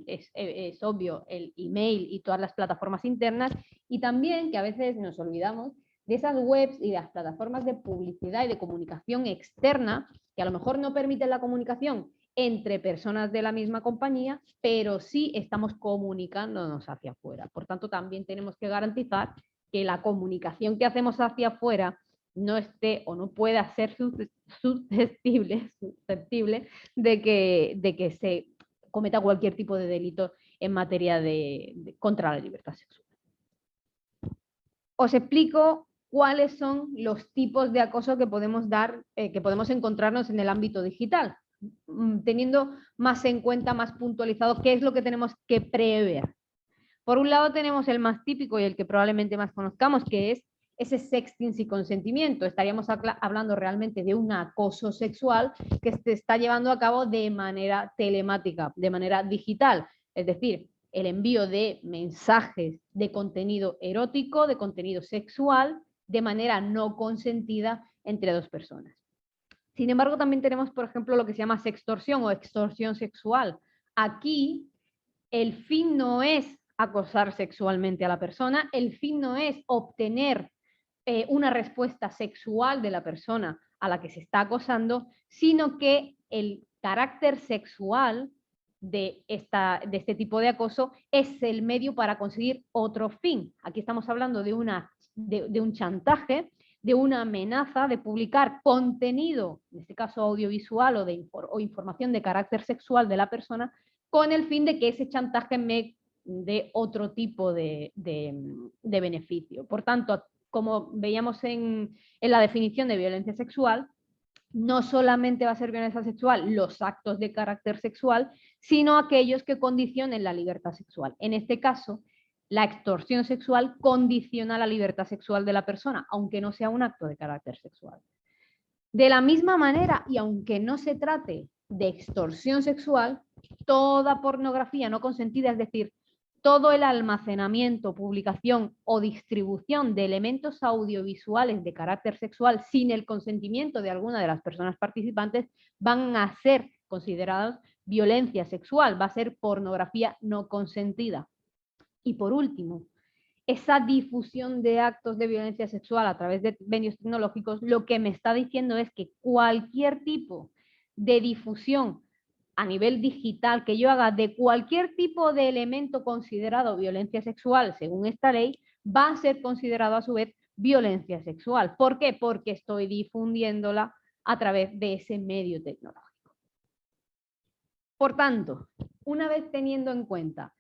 es obvio el email y todas las plataformas internas, y también que a veces nos olvidamos de esas webs y de las plataformas de publicidad y de comunicación externa que a lo mejor no permiten la comunicación entre personas de la misma compañía, pero sí estamos comunicándonos hacia afuera. Por tanto, también tenemos que garantizar que la comunicación que hacemos hacia afuera no esté o no pueda ser susceptible de que se cometa cualquier tipo de delito en materia contra la libertad sexual. Os explico cuáles son los tipos de acoso que podemos que podemos encontrarnos en el ámbito digital, teniendo más en cuenta, más puntualizado qué es lo que tenemos que prever. Por un lado tenemos el más típico y el que probablemente más conozcamos, que es ese sexting sin consentimiento. Estaríamos hablando realmente de un acoso sexual que se está llevando a cabo de manera telemática, de manera digital. Es decir, el envío de mensajes de contenido erótico, de contenido sexual, de manera no consentida entre dos personas. Sin embargo, también tenemos, por ejemplo, lo que se llama sextorsión o extorsión sexual. Aquí el fin no es acosar sexualmente a la persona, el fin no es obtener una respuesta sexual de la persona a la que se está acosando, sino que el carácter sexual de este tipo de acoso es el medio para conseguir otro fin. Aquí estamos hablando de un chantaje, de una amenaza de publicar contenido, en este caso audiovisual o información de carácter sexual de la persona, con el fin de que ese chantaje me dé otro tipo de beneficio. Por tanto, como veíamos en la definición de violencia sexual, no solamente va a ser violencia sexual los actos de carácter sexual, sino aquellos que condicionen la libertad sexual. En este caso, la extorsión sexual condiciona la libertad sexual de la persona, aunque no sea un acto de carácter sexual. De la misma manera, y aunque no se trate de extorsión sexual, toda pornografía no consentida, es decir, todo el almacenamiento, publicación o distribución de elementos audiovisuales de carácter sexual sin el consentimiento de alguna de las personas participantes van a ser considerados violencia sexual, va a ser pornografía no consentida. Y por último, esa difusión de actos de violencia sexual a través de medios tecnológicos, lo que me está diciendo es que cualquier tipo de difusión a nivel digital que yo haga de cualquier tipo de elemento considerado violencia sexual, según esta ley, va a ser considerado a su vez violencia sexual. ¿Por qué? Porque estoy difundiéndola a través de ese medio tecnológico. Por tanto, una vez teniendo en cuenta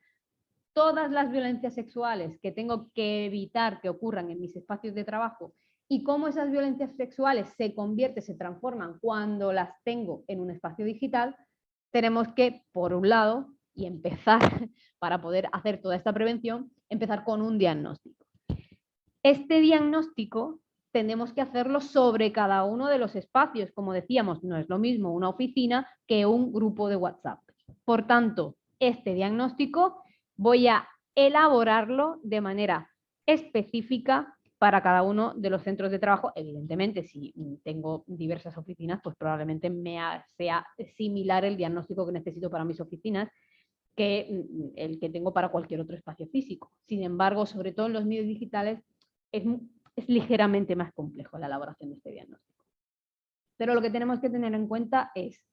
todas las violencias sexuales que tengo que evitar que ocurran en mis espacios de trabajo y cómo esas violencias sexuales se transforman cuando las tengo en un espacio digital, tenemos que, por un lado, y empezar, para poder hacer toda esta prevención, empezar con un diagnóstico. Este diagnóstico tenemos que hacerlo sobre cada uno de los espacios. Como decíamos, no es lo mismo una oficina que un grupo de WhatsApp. Por tanto, este diagnóstico voy a elaborarlo de manera específica para cada uno de los centros de trabajo. Evidentemente, si tengo diversas oficinas, pues probablemente sea similar el diagnóstico que necesito para mis oficinas que el que tengo para cualquier otro espacio físico. Sin embargo, sobre todo en los medios digitales, es ligeramente más complejo la elaboración de este diagnóstico. Pero lo que tenemos que tener en cuenta es,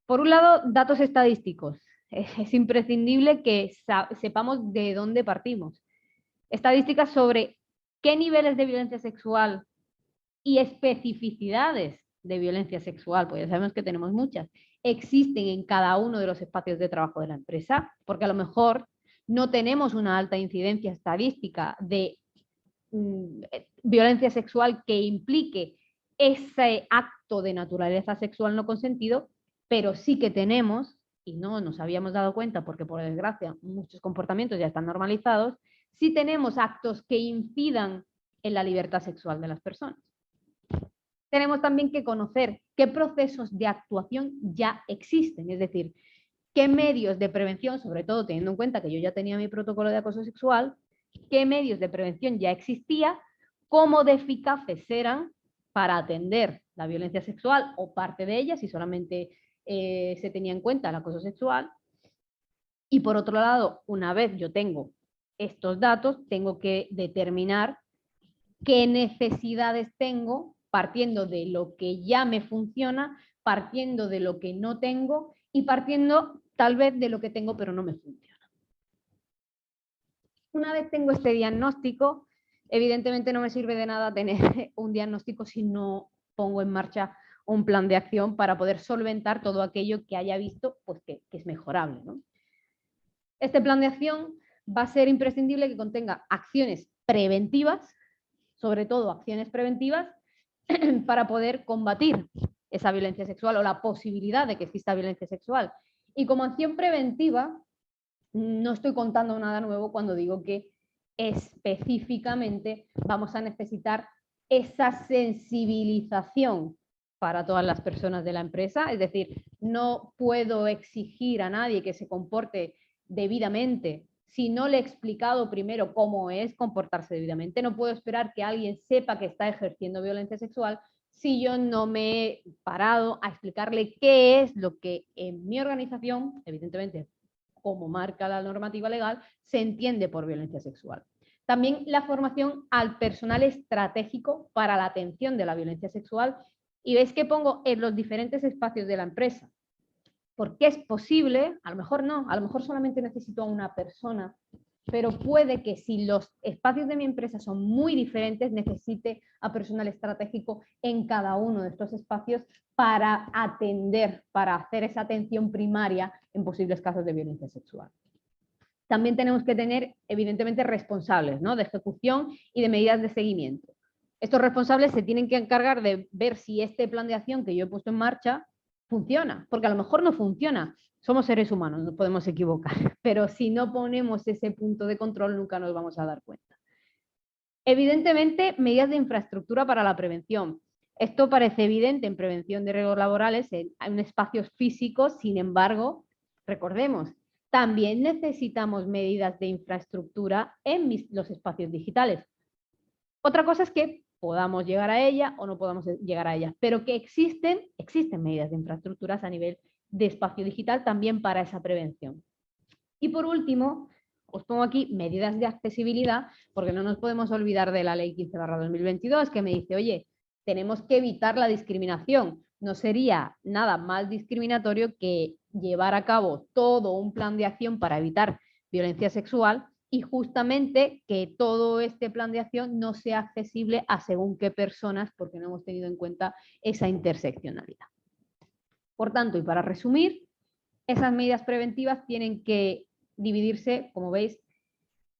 por un lado, datos estadísticos. Es imprescindible que sepamos de dónde partimos. Estadísticas sobre qué niveles de violencia sexual y especificidades de violencia sexual, pues ya sabemos que tenemos muchas, existen en cada uno de los espacios de trabajo de la empresa, porque a lo mejor no tenemos una alta incidencia estadística de violencia sexual que implique ese acto de naturaleza sexual no consentido, pero sí que tenemos, y no nos habíamos dado cuenta porque por desgracia muchos comportamientos ya están normalizados, sí tenemos actos que incidan en la libertad sexual de las personas. Tenemos también que conocer qué procesos de actuación ya existen, es decir, qué medios de prevención, sobre todo teniendo en cuenta que yo ya tenía mi protocolo de acoso sexual, qué medios de prevención ya existía, cómo de eficaces eran para atender la violencia sexual o parte de ella, si solamente se tenía en cuenta el acoso sexual. Y por otro lado, una vez yo tengo estos datos, tengo que determinar qué necesidades tengo partiendo de lo que ya me funciona, partiendo de lo que no tengo y partiendo tal vez de lo que tengo pero no me funciona. Una vez tengo este diagnóstico, evidentemente no me sirve de nada tener un diagnóstico si no pongo en marcha un plan de acción para poder solventar todo aquello que haya visto pues que es mejorable, ¿no? Este plan de acción va a ser imprescindible que contenga acciones preventivas, sobre todo acciones preventivas, para poder combatir esa violencia sexual o la posibilidad de que exista violencia sexual. Y como acción preventiva, no estoy contando nada nuevo cuando digo que específicamente vamos a necesitar esa sensibilización para todas las personas de la empresa. Es decir, no puedo exigir a nadie que se comporte debidamente si no le he explicado primero cómo es comportarse debidamente. No puedo esperar que alguien sepa que está ejerciendo violencia sexual si yo no me he parado a explicarle qué es lo que en mi organización, evidentemente como marca la normativa legal, se entiende por violencia sexual. También la formación al personal estratégico para la atención de la violencia sexual. Y veis que pongo en los diferentes espacios de la empresa, porque es posible, a lo mejor no, a lo mejor solamente necesito a una persona, pero puede que si los espacios de mi empresa son muy diferentes, necesite a personal estratégico en cada uno de estos espacios para atender, para hacer esa atención primaria en posibles casos de violencia sexual. También tenemos que tener, evidentemente, responsables, ¿no?, de ejecución y de medidas de seguimiento. Estos responsables se tienen que encargar de ver si este plan de acción que yo he puesto en marcha funciona, porque a lo mejor no funciona. Somos seres humanos, nos podemos equivocar, pero si no ponemos ese punto de control nunca nos vamos a dar cuenta. Evidentemente, medidas de infraestructura para la prevención. Esto parece evidente en prevención de riesgos laborales en espacios físicos, sin embargo, recordemos, también necesitamos medidas de infraestructura en los espacios digitales. Otra cosa es que podamos llegar a ella o no podamos llegar a ella, pero que existen medidas de infraestructuras a nivel de espacio digital también para esa prevención. Y por último, os pongo aquí medidas de accesibilidad, porque no nos podemos olvidar de la ley 15/2022, que me dice, oye, tenemos que evitar la discriminación. No sería nada más discriminatorio que llevar a cabo todo un plan de acción para evitar violencia sexual y justamente que todo este plan de acción no sea accesible a según qué personas, porque no hemos tenido en cuenta esa interseccionalidad. Por tanto, y para resumir, esas medidas preventivas tienen que dividirse, como veis,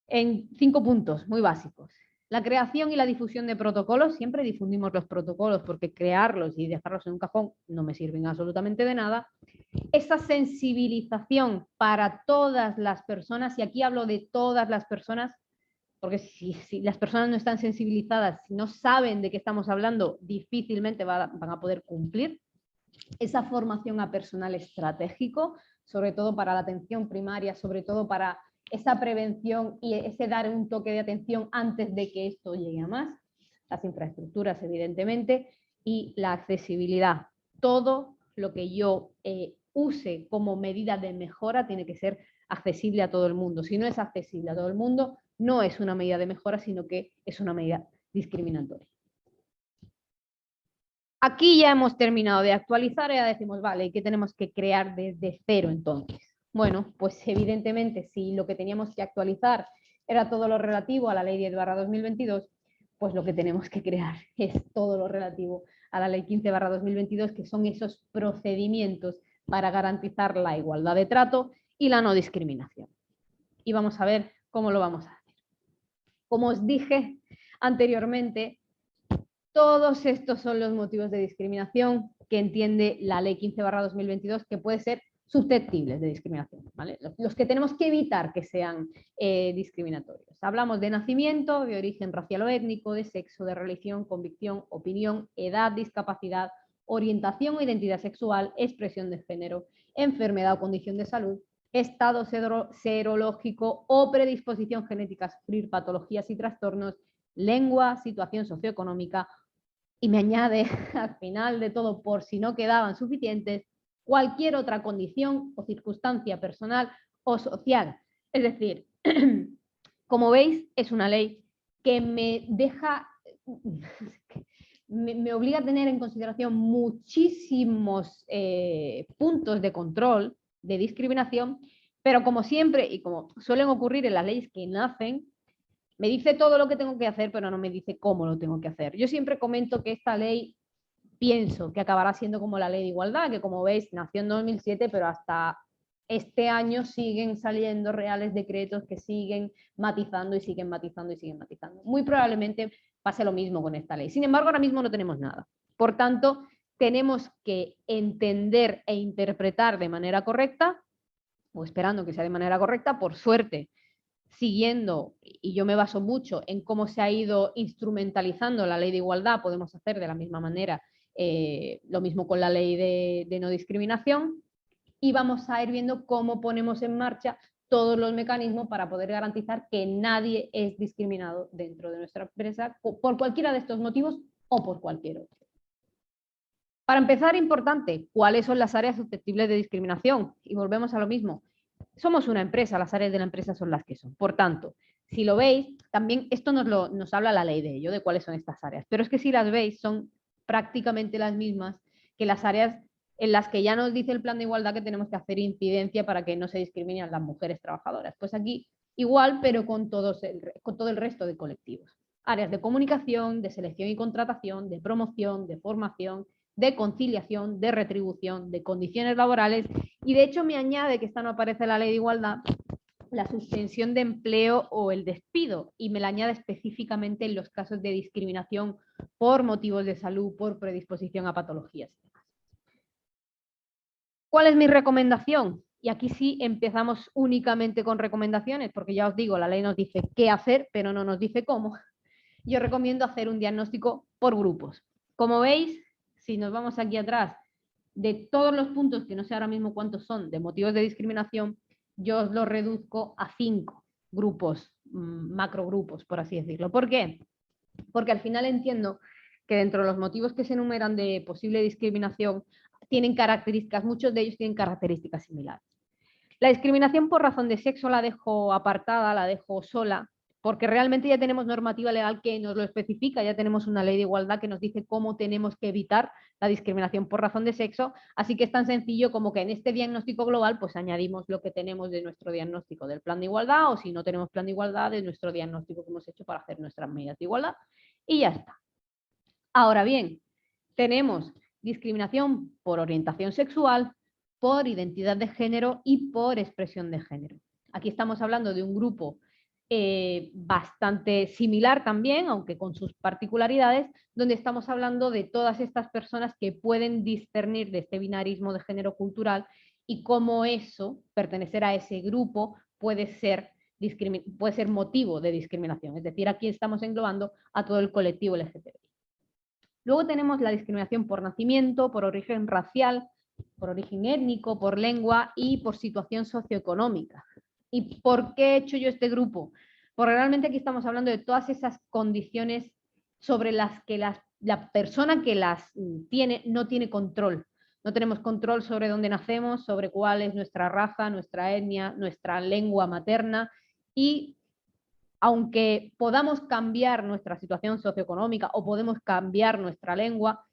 en 5 puntos muy básicos. La creación y la difusión de protocolos, siempre difundimos los protocolos porque crearlos y dejarlos en un cajón no me sirven absolutamente de nada. Esa sensibilización para todas las personas, y aquí hablo de todas las personas, porque si las personas no están sensibilizadas, si no saben de qué estamos hablando, difícilmente van a poder cumplir. Esa formación a personal estratégico, sobre todo para la atención primaria, sobre todo para esa prevención y ese dar un toque de atención antes de que esto llegue a más. Las infraestructuras, evidentemente, y la accesibilidad. Todo lo que yo use como medida de mejora tiene que ser accesible a todo el mundo. Si no es accesible a todo el mundo, no es una medida de mejora, sino que es una medida discriminatoria. Aquí ya hemos terminado de actualizar y ya decimos, vale, ¿qué tenemos que crear desde cero entonces? Bueno, pues evidentemente si lo que teníamos que actualizar era todo lo relativo a la ley 10/2022, pues lo que tenemos que crear es todo lo relativo a la ley 15/2022, que son esos procedimientos para garantizar la igualdad de trato y la no discriminación. Y vamos a ver cómo lo vamos a hacer. Como os dije anteriormente, todos estos son los motivos de discriminación que entiende la ley 15/2022 que pueden ser susceptibles de discriminación, ¿vale? Los que tenemos que evitar que sean discriminatorios. Hablamos de nacimiento, de origen racial o étnico, de sexo, de religión, convicción, opinión, edad, discapacidad, orientación o identidad sexual, expresión de género, enfermedad o condición de salud, estado serológico o predisposición genética a sufrir patologías y trastornos, lengua, situación socioeconómica. Y me añade al final de todo, por si no quedaban suficientes, cualquier otra condición o circunstancia personal o social. Es decir, como veis, es una ley que me deja, me obliga a tener en consideración muchísimos puntos de control de discriminación, pero como siempre y como suelen ocurrir en las leyes que nacen, me dice todo lo que tengo que hacer, pero no me dice cómo lo tengo que hacer. Yo siempre comento que esta ley pienso que acabará siendo como la ley de igualdad, que como veis nació en 2007, pero hasta este año siguen saliendo reales decretos que siguen matizando y siguen matizando y siguen matizando. Muy probablemente pase lo mismo con esta ley. Sin embargo, ahora mismo no tenemos nada. Por tanto, tenemos que entender e interpretar de manera correcta, o esperando que sea de manera correcta, por suerte, siguiendo, y yo me baso mucho en cómo se ha ido instrumentalizando la ley de igualdad, podemos hacer de la misma manera lo mismo con la ley de no discriminación, y vamos a ir viendo cómo ponemos en marcha todos los mecanismos para poder garantizar que nadie es discriminado dentro de nuestra empresa por cualquiera de estos motivos o por cualquier otro. Para empezar, importante, ¿cuáles son las áreas susceptibles de discriminación? Y volvemos a lo mismo. Somos una empresa, las áreas de la empresa son las que son. Por tanto, si lo veis, también esto nos habla la ley de ello, de cuáles son estas áreas. Pero es que si las veis, son prácticamente las mismas que las áreas en las que ya nos dice el plan de igualdad que tenemos que hacer incidencia para que no se discriminen a las mujeres trabajadoras. Pues aquí igual, pero con todo el resto de colectivos. Áreas de comunicación, de selección y contratación, de promoción, de formación, de conciliación, de retribución, de condiciones laborales, y de hecho me añade que esta no aparece en la ley de igualdad, la suspensión de empleo o el despido, y me la añade específicamente en los casos de discriminación por motivos de salud, por predisposición a patologías. ¿Cuál es mi recomendación? Y aquí sí empezamos únicamente con recomendaciones, porque ya os digo, la ley nos dice qué hacer, pero no nos dice cómo. Yo recomiendo hacer un diagnóstico por grupos. Como veis, si nos vamos aquí atrás, de todos los puntos, que no sé ahora mismo cuántos son, de motivos de discriminación, yo os los reduzco a 5 grupos, macrogrupos, por así decirlo. ¿Por qué? Porque al final entiendo que dentro de los motivos que se enumeran de posible discriminación, tienen características, muchos de ellos tienen características similares. La discriminación por razón de sexo la dejo apartada, la dejo sola, porque realmente ya tenemos normativa legal que nos lo especifica, ya tenemos una ley de igualdad que nos dice cómo tenemos que evitar la discriminación por razón de sexo, así que es tan sencillo como que en este diagnóstico global pues añadimos lo que tenemos de nuestro diagnóstico del plan de igualdad, o si no tenemos plan de igualdad, de nuestro diagnóstico que hemos hecho para hacer nuestras medidas de igualdad, y ya está. Ahora bien, tenemos discriminación por orientación sexual, por identidad de género y por expresión de género. Aquí estamos hablando de un grupo bastante similar también, aunque con sus particularidades, donde estamos hablando de todas estas personas que pueden discernir de este binarismo de género cultural y cómo eso, pertenecer a ese grupo, puede ser motivo de discriminación. Es decir, aquí estamos englobando a todo el colectivo LGTBI. Luego tenemos la discriminación por nacimiento, por origen racial, por origen étnico, por lengua y por situación socioeconómica. ¿Y por qué he hecho yo este grupo? Porque realmente aquí estamos hablando de todas esas condiciones sobre las que la persona que las tiene no tiene control. No tenemos control sobre dónde nacemos, sobre cuál es nuestra raza, nuestra etnia, nuestra lengua materna, y aunque podamos cambiar nuestra situación socioeconómica o podemos cambiar nuestra lengua,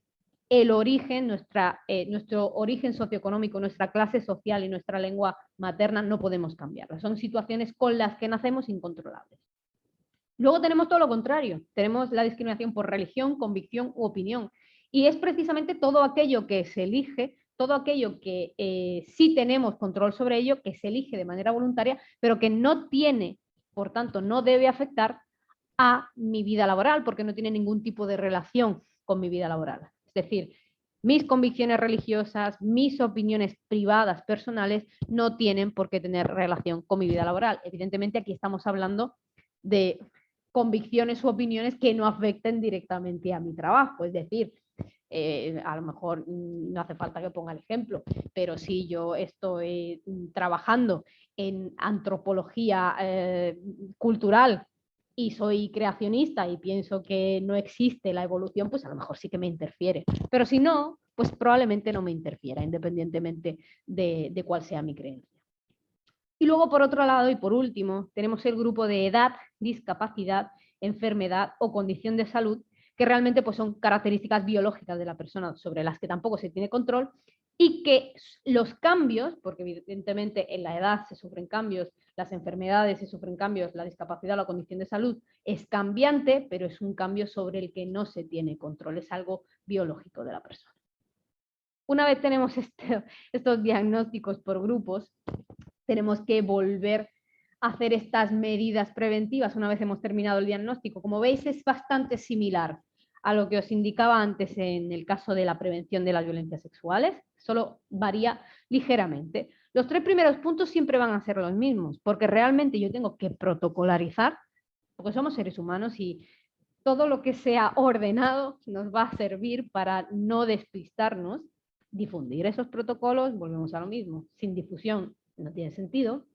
el origen, nuestro origen socioeconómico, nuestra clase social y nuestra lengua materna no podemos cambiarla. Son situaciones con las que nacemos incontrolables. Luego tenemos todo lo contrario, tenemos la discriminación por religión, convicción u opinión. Y es precisamente todo aquello que se elige, todo aquello que sí tenemos control sobre ello, que se elige de manera voluntaria, pero que no tiene, por tanto, no debe afectar a mi vida laboral, porque no tiene ningún tipo de relación con mi vida laboral. Es decir, mis convicciones religiosas, mis opiniones privadas, personales, no tienen por qué tener relación con mi vida laboral. Evidentemente aquí estamos hablando de convicciones u opiniones que no afecten directamente a mi trabajo. Es decir, a lo mejor no hace falta que ponga el ejemplo, pero si yo estoy trabajando en antropología cultural y soy creacionista y pienso que no existe la evolución, pues a lo mejor sí que me interfiere. Pero si no, pues probablemente no me interfiera, independientemente de cuál sea mi creencia. Y luego, por otro lado, y por último, tenemos el grupo de edad, discapacidad, enfermedad o condición de salud, que realmente pues, son características biológicas de la persona sobre las que tampoco se tiene control, y que los cambios, porque evidentemente en la edad se sufren cambios, las enfermedades se sufren cambios, la discapacidad o la condición de salud es cambiante, pero es un cambio sobre el que no se tiene control, es algo biológico de la persona. Una vez tenemos estos diagnósticos por grupos, tenemos que volver a hacer estas medidas preventivas una vez hemos terminado el diagnóstico. Como veis, es bastante similar a lo que os indicaba antes en el caso de la prevención de las violencias sexuales, solo varía ligeramente. Los 3 primeros puntos siempre van a ser los mismos, porque realmente yo tengo que protocolarizar, porque somos seres humanos y todo lo que sea ordenado nos va a servir para no despistarnos. Difundir esos protocolos, volvemos a lo mismo, sin difusión no tiene sentido.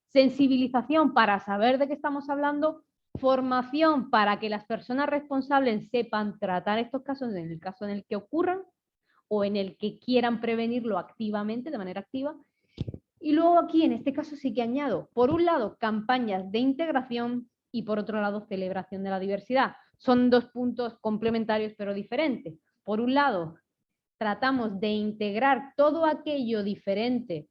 Sensibilización para saber de qué estamos hablando, formación para que las personas responsables sepan tratar estos casos en el caso en el que ocurran o en el que quieran prevenirlo activamente, de manera activa. Y luego aquí, en este caso sí que añado, por un lado, campañas de integración y por otro lado, celebración de la diversidad. Son 2 puntos complementarios pero diferentes. Por un lado, tratamos de integrar todo aquello diferente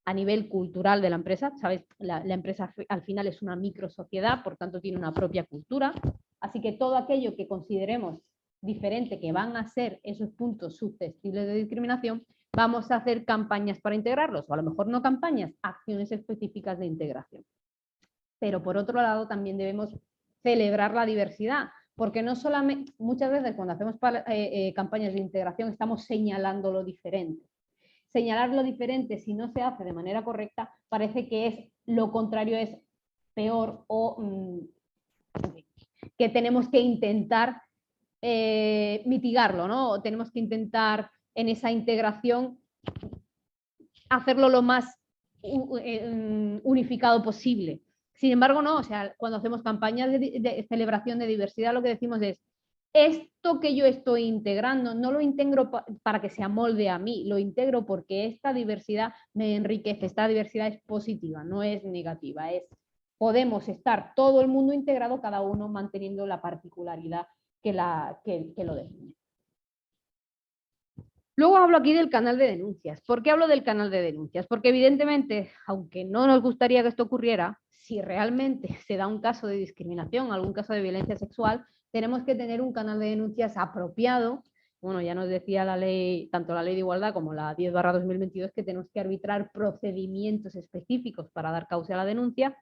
a nivel cultural de la empresa. ¿Sabes? La empresa al final es una microsociedad, por tanto tiene una propia cultura. Así que todo aquello que consideremos diferente, que van a ser esos puntos susceptibles de discriminación, vamos a hacer campañas para integrarlos, o a lo mejor no campañas, acciones específicas de integración. Pero por otro lado también debemos celebrar la diversidad, porque no solamente, muchas veces cuando hacemos campañas de integración estamos señalando lo diferente. Señalar lo diferente, si no se hace de manera correcta, parece que es lo contrario, es peor o que tenemos que intentar mitigarlo, ¿no? O tenemos que intentar en esa integración hacerlo lo más unificado posible. Sin embargo, no, o sea, cuando hacemos campañas de celebración de diversidad, lo que decimos es, esto que yo estoy integrando no lo integro para que se amolde a mí, lo integro porque esta diversidad me enriquece, esta diversidad es positiva, no es negativa, podemos estar todo el mundo integrado, cada uno manteniendo la particularidad que lo define. Luego hablo aquí del canal de denuncias. ¿Por qué hablo del canal de denuncias? Porque evidentemente, aunque no nos gustaría que esto ocurriera, si realmente se da un caso de discriminación, algún caso de violencia sexual, tenemos que tener un canal de denuncias apropiado. Bueno, ya nos decía la ley, tanto la ley de igualdad como la 10/2022, que tenemos que arbitrar procedimientos específicos para dar causa a la denuncia.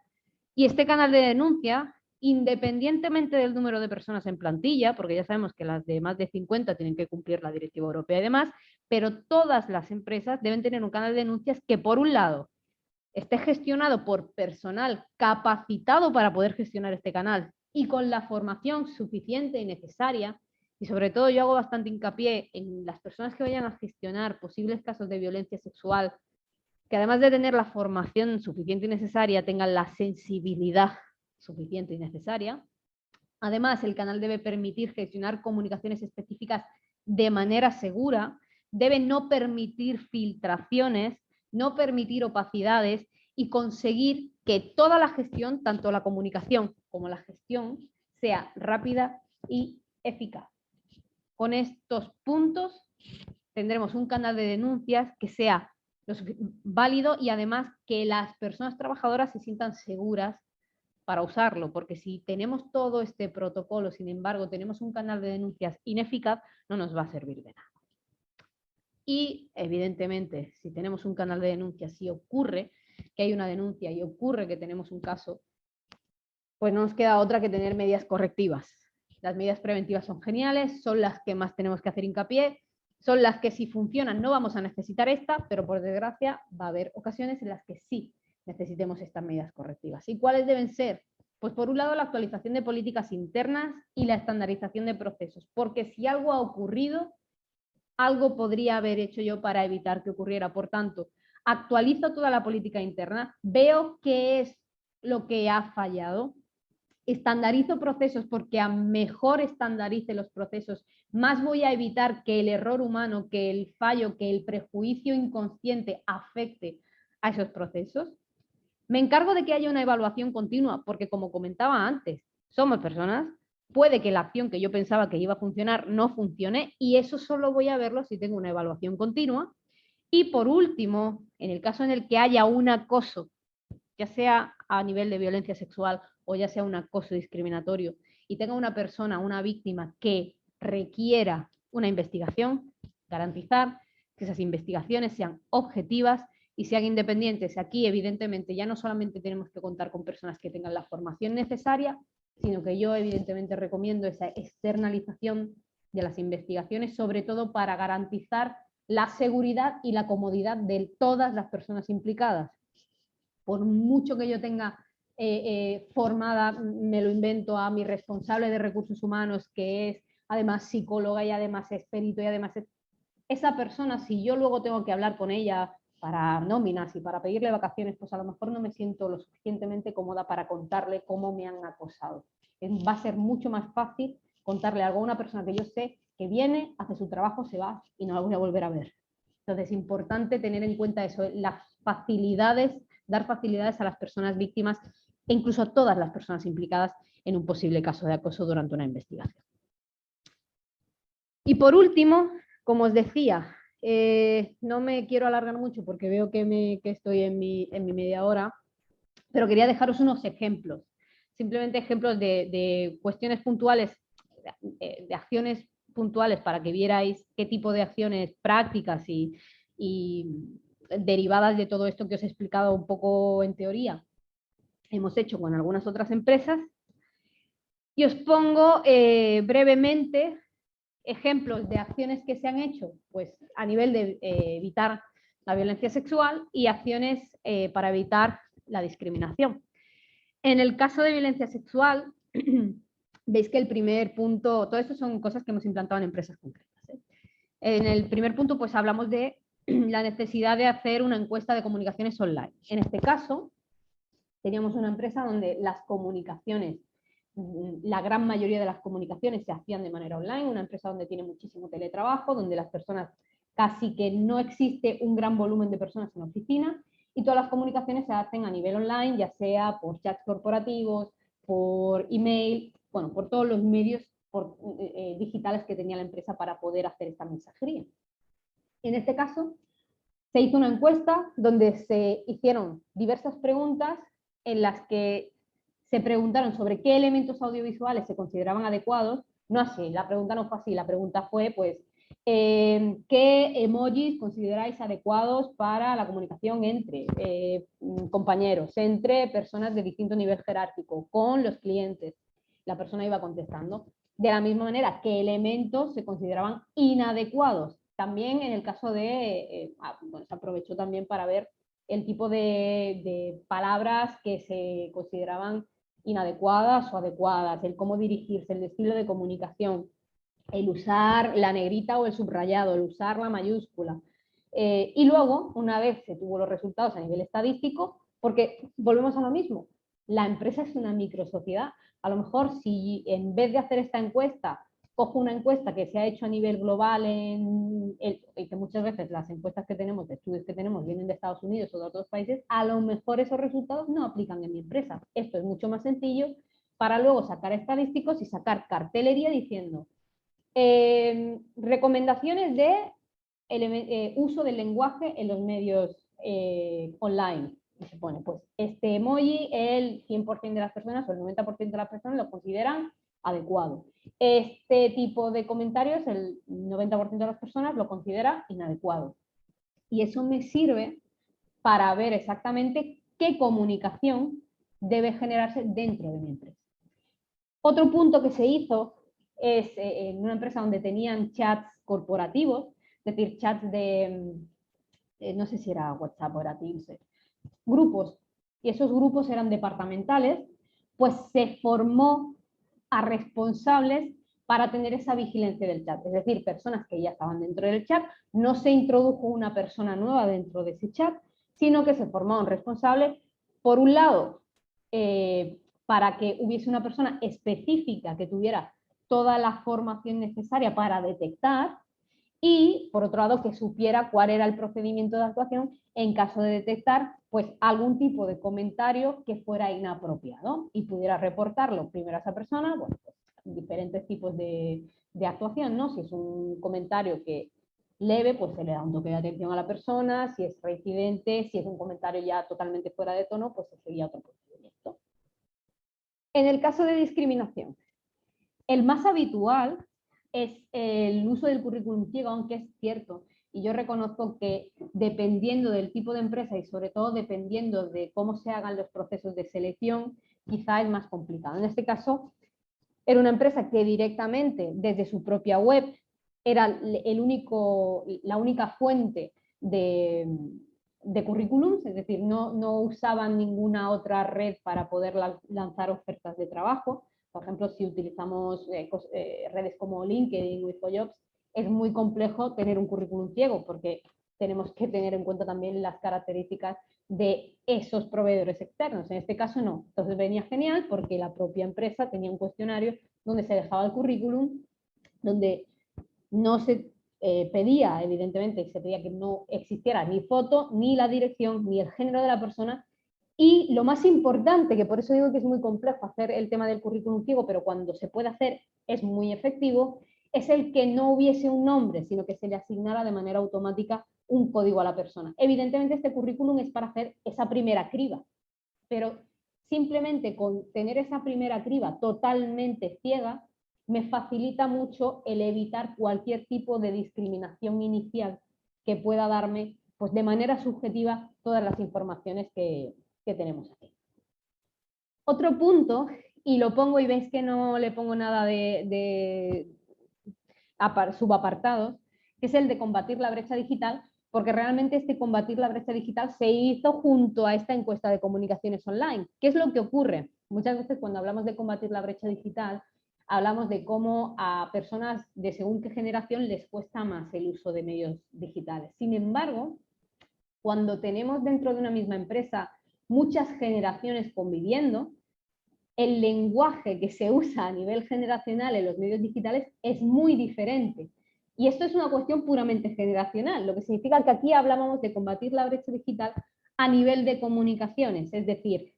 Y este canal de denuncia, independientemente del número de personas en plantilla, porque ya sabemos que las de más de 50 tienen que cumplir la directiva europea y demás, pero todas las empresas deben tener un canal de denuncias que, por un lado, esté gestionado por personal capacitado para poder gestionar este canal y con la formación suficiente y necesaria. Y sobre todo yo hago bastante hincapié en las personas que vayan a gestionar posibles casos de violencia sexual, que además de tener la formación suficiente y necesaria, tengan la sensibilidad suficiente y necesaria. Además, el canal debe permitir gestionar comunicaciones específicas de manera segura, debe no permitir filtraciones, no permitir opacidades y conseguir que toda la gestión, tanto la comunicación como la gestión, sea rápida y eficaz. Con estos puntos tendremos un canal de denuncias que sea válido y además que las personas trabajadoras se sientan seguras para usarlo, porque si tenemos todo este protocolo, sin embargo, tenemos un canal de denuncias ineficaz, no nos va a servir de nada. Y, evidentemente, si tenemos un canal de denuncias, si ocurre que hay una denuncia y ocurre que tenemos un caso, pues no nos queda otra que tener medidas correctivas. Las medidas preventivas son geniales, son las que más tenemos que hacer hincapié, son las que si funcionan no vamos a necesitar esta, pero por desgracia va a haber ocasiones en las que sí necesitemos estas medidas correctivas. ¿Y cuáles deben ser? Pues por un lado la actualización de políticas internas y la estandarización de procesos, porque si algo ha ocurrido, algo podría haber hecho yo para evitar que ocurriera. Por tanto, actualizo toda la política interna, veo qué es lo que ha fallado, estandarizo procesos, porque a mejor estandarice los procesos, más voy a evitar que el error humano, que el fallo, que el prejuicio inconsciente afecte a esos procesos. Me encargo de que haya una evaluación continua, porque como comentaba antes, somos personas, puede que la acción que yo pensaba que iba a funcionar no funcione y eso solo voy a verlo si tengo una evaluación continua. Y por último, en el caso en el que haya un acoso, ya sea a nivel de violencia sexual o ya sea un acoso discriminatorio, y tenga una persona, una víctima que requiera una investigación, garantizar que esas investigaciones sean objetivas y sean independientes. Aquí, evidentemente, ya no solamente tenemos que contar con personas que tengan la formación necesaria, sino que yo, evidentemente, recomiendo esa externalización de las investigaciones, sobre todo para garantizar la seguridad y la comodidad de todas las personas implicadas. Por mucho que yo tenga formada, me lo invento, a mi responsable de recursos humanos, que es además psicóloga y además es perito y además esa persona, si yo luego tengo que hablar con ella para nóminas y para pedirle vacaciones, pues a lo mejor no me siento lo suficientemente cómoda para contarle cómo me han acosado. Va a ser mucho más fácil contarle algo a una persona que yo sé que viene, hace su trabajo, se va y no la voy a volver a ver. Entonces es importante tener en cuenta eso, las facilidades, dar facilidades a las personas víctimas e incluso a todas las personas implicadas en un posible caso de acoso durante una investigación. Y por último, como os decía, no me quiero alargar mucho porque veo que estoy en mi media hora, pero quería dejaros unos ejemplos, simplemente ejemplos de cuestiones puntuales, de acciones puntuales para que vierais qué tipo de acciones prácticas y derivadas de todo esto que os he explicado un poco en teoría hemos hecho con algunas otras empresas. Y os pongo brevemente ejemplos de acciones que se han hecho pues, a nivel de evitar la violencia sexual y acciones para evitar la discriminación. En el caso de violencia sexual, veis que el primer punto, todo esto son cosas que hemos implantado en empresas concretas. En el primer punto, pues hablamos de la necesidad de hacer una encuesta de comunicaciones online. En este caso, teníamos una empresa donde las comunicaciones la gran mayoría de las comunicaciones se hacían de manera online, una empresa donde tiene muchísimo teletrabajo, donde las personas casi que no existe un gran volumen de personas en oficina y todas las comunicaciones se hacen a nivel online, ya sea por chats corporativos, por email, bueno, por todos los medios digitales que tenía la empresa para poder hacer esta mensajería. En este caso, se hizo una encuesta donde se hicieron diversas preguntas en las que se preguntaron sobre qué elementos audiovisuales se consideraban adecuados. No así, la pregunta no fue así, la pregunta fue, pues, ¿qué emojis consideráis adecuados para la comunicación entre compañeros, entre personas de distinto nivel jerárquico, con los clientes? La persona iba contestando. De la misma manera, ¿qué elementos se consideraban inadecuados? También en el caso de, bueno, se aprovechó también para ver el tipo de palabras que se consideraban inadecuadas o adecuadas, el cómo dirigirse, el estilo de comunicación, el usar la negrita o el subrayado, el usar la mayúscula. Y luego, una vez se tuvo los resultados a nivel estadístico, porque volvemos a lo mismo, la empresa es una microsociedad. A lo mejor si en vez de hacer esta encuesta, cojo una encuesta que se ha hecho a nivel global y que muchas veces las encuestas que tenemos, de estudios que tenemos, vienen de Estados Unidos o de otros países, a lo mejor esos resultados no aplican en mi empresa. Esto es mucho más sencillo para luego sacar estadísticos y sacar cartelería diciendo recomendaciones de uso del lenguaje en los medios online. Y se pone, pues, este emoji, el 100% de las personas o el 90% de las personas lo consideran adecuado. Este tipo de comentarios, el 90% de las personas lo considera inadecuado. Y eso me sirve para ver exactamente qué comunicación debe generarse dentro de mi empresa. Otro punto que se hizo es en una empresa donde tenían chats corporativos, es decir, chats de, no sé si era WhatsApp o era Teams, grupos, y esos grupos eran departamentales, pues se formó a responsables para tener esa vigilancia del chat, es decir, personas que ya estaban dentro del chat, no se introdujo una persona nueva dentro de ese chat, sino que se formó un responsable, por un lado, para que hubiese una persona específica que tuviera toda la formación necesaria para detectar y, por otro lado, que supiera cuál era el procedimiento de actuación en caso de detectar pues, algún tipo de comentario que fuera inapropiado y pudiera reportarlo primero a esa persona, bueno, pues, diferentes tipos de actuación, ¿no? Si es un comentario que leve, pues se le da un toque de atención a la persona, si es reincidente, si es un comentario ya totalmente fuera de tono, pues se seguía otro procedimiento. En el caso de discriminación, el más habitual es el uso del currículum ciego, aunque es cierto, y yo reconozco que dependiendo del tipo de empresa y sobre todo dependiendo de cómo se hagan los procesos de selección, quizá es más complicado. En este caso, era una empresa que directamente desde su propia web era la única fuente de currículums, es decir, no usaban ninguna otra red para poder lanzar ofertas de trabajo. Por ejemplo, si utilizamos redes como LinkedIn o InfoJobs, es muy complejo tener un currículum ciego porque tenemos que tener en cuenta también las características de esos proveedores externos. En este caso no. Entonces venía genial porque la propia empresa tenía un cuestionario donde se dejaba el currículum, donde no se pedía, evidentemente, se pedía que no existiera ni foto, ni la dirección, ni el género de la persona. Y lo más importante, que por eso digo que es muy complejo hacer el tema del currículum ciego, pero cuando se puede hacer es muy efectivo, es el que no hubiese un nombre, sino que se le asignara de manera automática un código a la persona. Evidentemente este currículum es para hacer esa primera criba, pero simplemente con tener esa primera criba totalmente ciega, me facilita mucho el evitar cualquier tipo de discriminación inicial que pueda darme pues, de manera subjetiva todas las informaciones que tenemos aquí. Otro punto, y lo pongo y veis que no le pongo nada de subapartados, que es el de combatir la brecha digital, porque realmente este combatir la brecha digital se hizo junto a esta encuesta de comunicaciones online. ¿Qué es lo que ocurre? Muchas veces cuando hablamos de combatir la brecha digital, hablamos de cómo a personas de según qué generación les cuesta más el uso de medios digitales. Sin embargo, cuando tenemos dentro de una misma empresa muchas generaciones conviviendo, el lenguaje que se usa a nivel generacional en los medios digitales es muy diferente. Y esto es una cuestión puramente generacional, lo que significa que aquí hablábamos de combatir la brecha digital a nivel de comunicaciones. Es decir,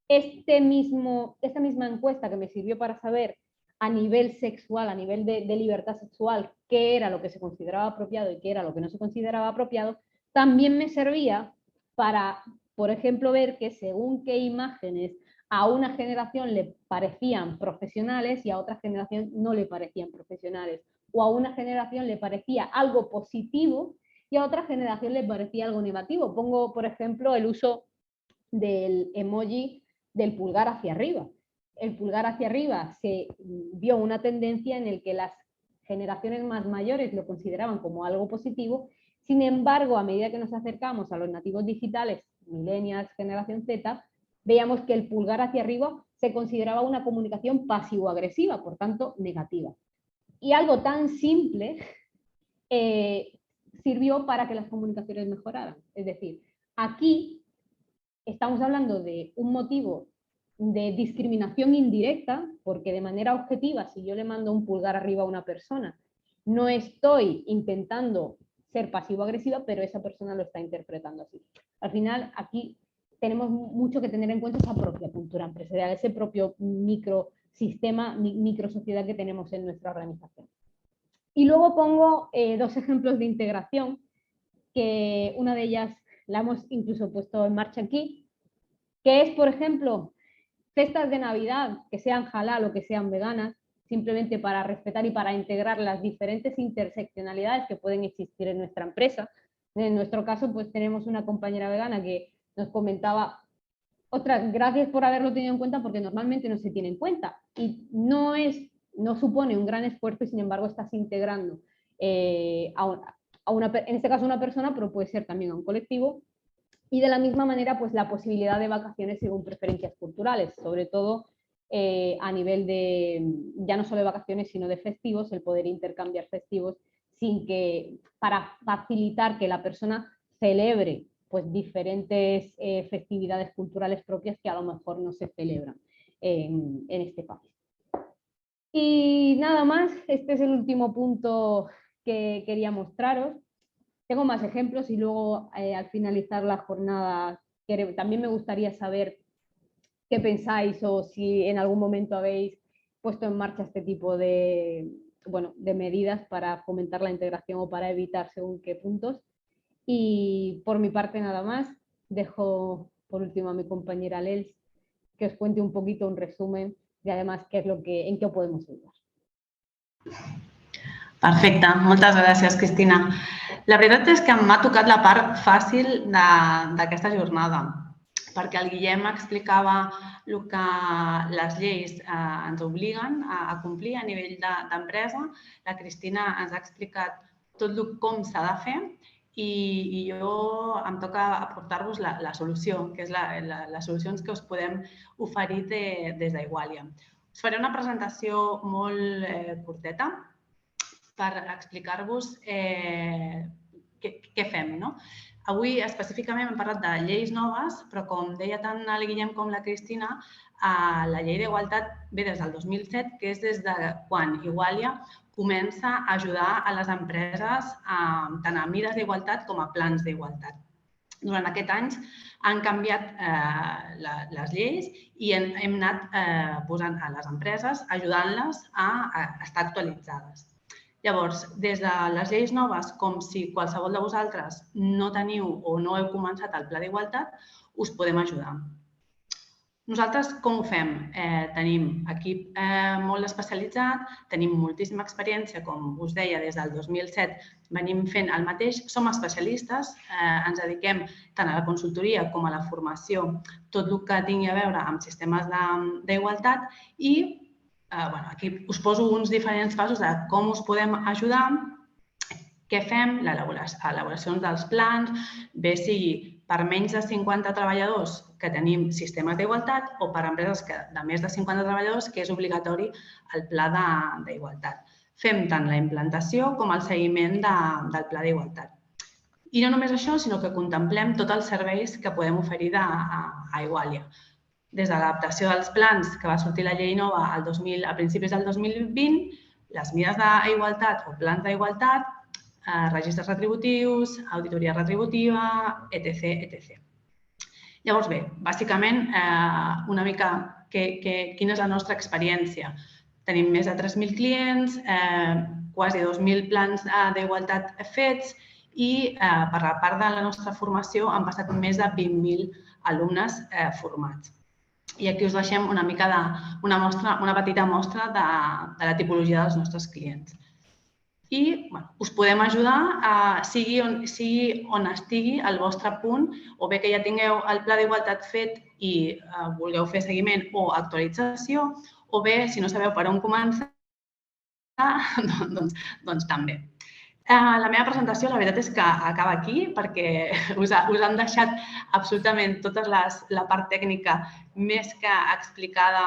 esta misma encuesta que me sirvió para saber a nivel sexual, a nivel de libertad sexual, qué era lo que se consideraba apropiado y qué era lo que no se consideraba apropiado, también me servía para, por ejemplo, ver que según qué imágenes a una generación le parecían profesionales y a otra generación no le parecían profesionales, o a una generación le parecía algo positivo y a otra generación le parecía algo negativo. Pongo, por ejemplo, el uso del emoji del pulgar hacia arriba. El pulgar hacia arriba se vio una tendencia en el que las generaciones más mayores lo consideraban como algo positivo. Sin embargo, a medida que nos acercamos a los nativos digitales, millennials, generación Z, veíamos que el pulgar hacia arriba se consideraba una comunicación pasivo-agresiva, por tanto, negativa. Y algo tan simple sirvió para que las comunicaciones mejoraran. Es decir, aquí estamos hablando de un motivo de discriminación indirecta, porque de manera objetiva, si yo le mando un pulgar arriba a una persona, no estoy intentando ser pasivo-agresiva, pero esa persona lo está interpretando así. Al final, aquí tenemos mucho que tener en cuenta esa propia cultura empresarial, ese propio microsistema, microsociedad que tenemos en nuestra organización. Y luego pongo dos ejemplos de integración, que una de ellas la hemos incluso puesto en marcha aquí, que es, por ejemplo, cestas de Navidad que sean halal o que sean veganas, simplemente para respetar y para integrar las diferentes interseccionalidades que pueden existir en nuestra empresa. En nuestro caso, pues tenemos una compañera vegana que nos comentaba, ostras, gracias por haberlo tenido en cuenta porque normalmente no se tiene en cuenta y no supone un gran esfuerzo y sin embargo estás integrando en este caso a una persona, pero puede ser también a un colectivo. Y de la misma manera, pues la posibilidad de vacaciones según preferencias culturales, sobre todo a nivel de, ya no solo de vacaciones, sino de festivos, el poder intercambiar festivos para facilitar que la persona celebre pues diferentes festividades culturales propias que a lo mejor no se celebran en este país. Y nada más, este es el último punto que quería mostraros. Tengo más ejemplos y luego al finalizar la jornada también me gustaría saber qué pensáis o si en algún momento habéis puesto en marcha este tipo de medidas para fomentar la integración o para evitar según qué puntos. Y por mi parte nada más, dejo por último a mi compañera Lels que os cuente un poquito un resumen de además en qué podemos ayudar. Perfecte, moltes gràcies, Cristina. La veritat és que m'ha tocat la part fàcil d'aquesta jornada, perquè el Guillem explicava el que les lleis ens obliguen a complir a nivell d'empresa, la Cristina ens ha explicat tot com s'ha de fer i jo em toca aportar-vos la solució, que és les solucions que us podem oferir des d'Igualia. Us faré una presentació molt curteta per explicar-vos què fem. Avui específicament hem parlat de lleis noves, però com deia tant el Guillem com la Cristina, la llei d'igualtat ve des del 2007, que és des de quan Igualia comença a ajudar a les empreses tant a mires d'igualtat com a plans d'igualtat. Durant aquests anys han canviat les lleis i hem anat posant a les empreses, ajudant-les a estar actualitzades. Llavors, des de les lleis noves, com si qualsevol de vosaltres no teniu o no heu començat el pla d'igualtat, us podem ajudar. Nosaltres com ho fem? Tenim equip molt especialitzat, tenim moltíssima experiència, com us deia, des del 2007 venim fent el mateix, som especialistes, ens dediquem tant a la consultoria com a la formació, tot el que tingui a veure amb sistemes d'igualtat i aquí us poso uns diferents passos de com us podem ajudar, què fem, l'elaboració dels plans, bé sigui per menys de 50 treballadors que tenim sistemes d'igualtat o per empreses de més de 50 treballadors que és obligatori el pla d'igualtat. Fem tant la implantació com el seguiment del pla d'igualtat. I no només això, sinó que contemplem tots els serveis que podem oferir a Igualia. des de l'adaptació dels plans que va sortir la llei nova a principis del 2020, les mides d'igualtat o plans d'igualtat, registres retributius, auditoria retributiva, etc. Llavors, bé, bàsicament, una mica quina és la nostra experiència. Tenim més de 3.000 clients, quasi 2.000 plans d'igualtat fets i per la part de la nostra formació han passat més de 20.000 alumnes formats. I aquí us deixem una mica una petita mostra de la tipologia dels nostres clients. I us podem ajudar, sigui on estigui el vostre punt, o bé que ja tingueu el pla d'igualtat fet i vulgueu fer seguiment o actualització, o bé, si no sabeu per on començar, doncs també. La meva presentació, la veritat és que acaba aquí, perquè us han deixat absolutament tota la part tècnica més que explicada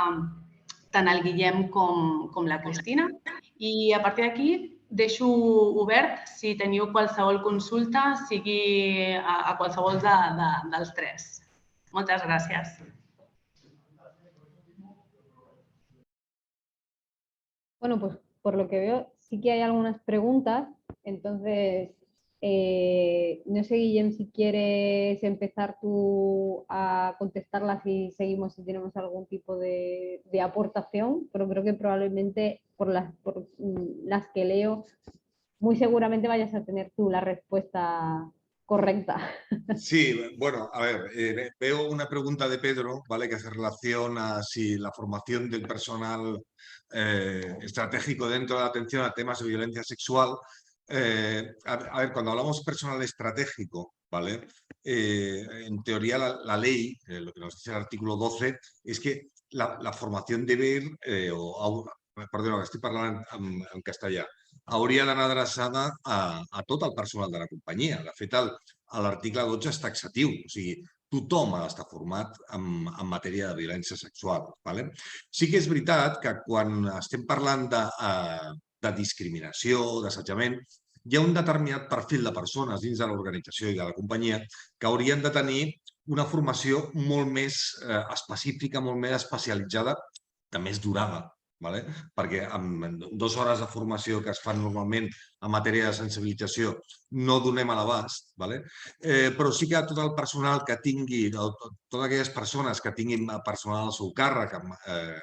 tant el Guillem com la Cristina. I a partir d'aquí deixo obert si teniu qualsevol consulta, sigui a qualsevol dels tres. Moltes gràcies. Bueno, pues por lo que veo sí que hay algunas preguntas, entonces no sé, Guillem, si quieres empezar tú a contestarlas y seguimos si tenemos algún tipo de aportación, pero creo que probablemente por las que leo, muy seguramente vayas a tener tú la respuesta correcta. Sí, bueno, a ver, veo una pregunta de Pedro, ¿vale? Que hace relación a si la formación del personal estratégico dentro de la atención a temas de violencia sexual. A ver, cuando hablamos de personal estratégico, ¿vale? En teoría la ley, lo que nos dice el artículo 12, es que la formación debe ir, perdó, estic parlant en castellà, hauria d'anar adreçada a tot el personal de la companyia. De fet, l'article 12 és taxatiu, o sigui, tothom ha d'estar format en matèria de violència sexual. ¿Vale? Sí que és veritat que quan estem parlant de discriminació, d'assetjament, hi ha un determinat perfil de persones dins de l'organització i de la companyia que haurien de tenir una formació molt més específica, molt més especialitzada, de més durada. ¿Vale? Perquè amb 2 hores de formació que es fan normalment en matèria de sensibilització no donem a l'abast, ¿vale? Però sí que tot el personal que tingui, totes aquelles persones que tinguin personal al seu càrrec,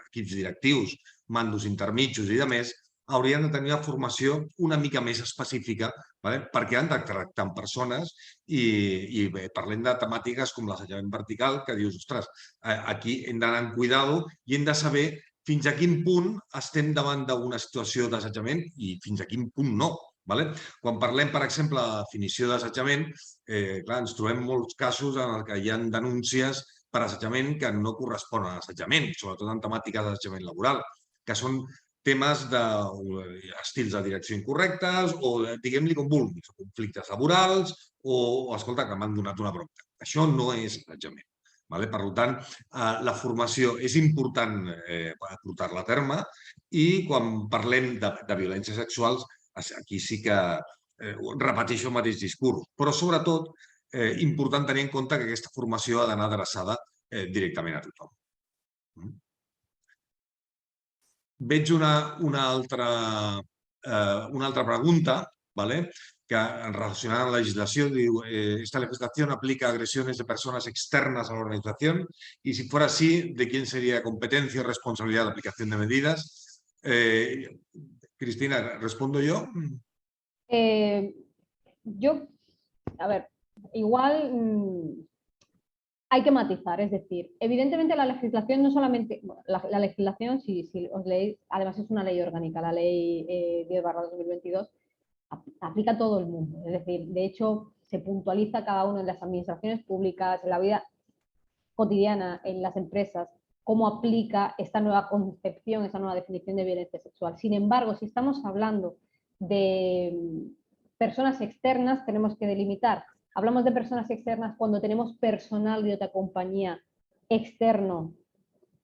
equips directius, mandos intermitjos i demés, haurien de tenir una formació una mica més específica, ¿vale? Perquè han de tractar amb persones i parlem de temàtiques com l'assetjament vertical, que dius, ostres, aquí hem d'anar amb cuidado i hem de saber fins a quin punt estem davant d'una situació d'assetjament i fins a quin punt no. Quan parlem, per exemple, de definició d'assetjament, ens trobem molts casos en què hi ha denúncies per assetjament que no corresponen a l'assetjament, sobretot en temàtiques d'assetjament laboral, que són temes d'estils de direcció incorrectes o, diguem-li com vulguis, conflictes laborals o, escolta, que m'han donat una bronca. Això no és assetjament. Per tant, la formació és important portar-la a terme i quan parlem de violències sexuals, aquí sí que repeteixo el mateix discurs, però sobretot important tenir en compte que aquesta formació ha d'anar adreçada directament a tothom. Veig una altra pregunta, que relacionada con la legislación, esta legislación aplica agresiones de personas externas a la organización y si fuera así, ¿de quién sería competencia o responsabilidad de aplicación de medidas? Cristina, ¿respondo yo? A ver, igual hay que matizar, es decir, evidentemente la legislación no solamente, la legislación, si os leéis, además es una ley orgánica, la ley 10/2022, aplica a todo el mundo. Es decir, de hecho, se puntualiza cada uno de las administraciones públicas, en la vida cotidiana, en las empresas, cómo aplica esta nueva concepción, esta nueva definición de violencia sexual. Sin embargo, si estamos hablando de personas externas, tenemos que delimitar. Hablamos de personas externas cuando tenemos personal de otra compañía externo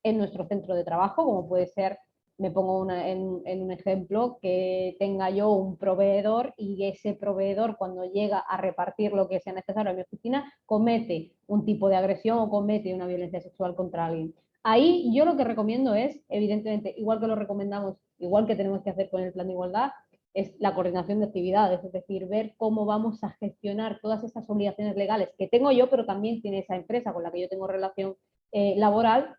en nuestro centro de trabajo, como puede ser, me pongo en un ejemplo, que tenga yo un proveedor y ese proveedor cuando llega a repartir lo que sea necesario en mi oficina comete un tipo de agresión o comete una violencia sexual contra alguien. Ahí yo lo que recomiendo es, evidentemente, igual que lo recomendamos, igual que tenemos que hacer con el plan de igualdad, es la coordinación de actividades, es decir, ver cómo vamos a gestionar todas estas obligaciones legales que tengo yo, pero también tiene esa empresa con la que yo tengo relación laboral,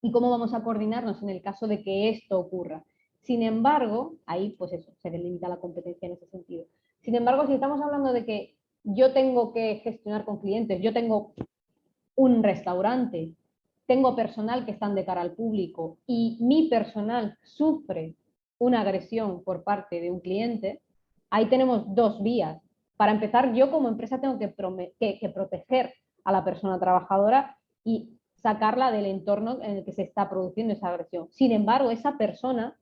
y cómo vamos a coordinarnos en el caso de que esto ocurra. Sin embargo, ahí pues eso, se delimita la competencia en ese sentido. Sin embargo, si estamos hablando de que yo tengo que gestionar con clientes, yo tengo un restaurante, tengo personal que están de cara al público y mi personal sufre una agresión por parte de un cliente, ahí tenemos dos vías. Para empezar, yo como empresa tengo que proteger a la persona trabajadora y sacarla del entorno en el que se está produciendo esa agresión. Sin embargo, esa persona,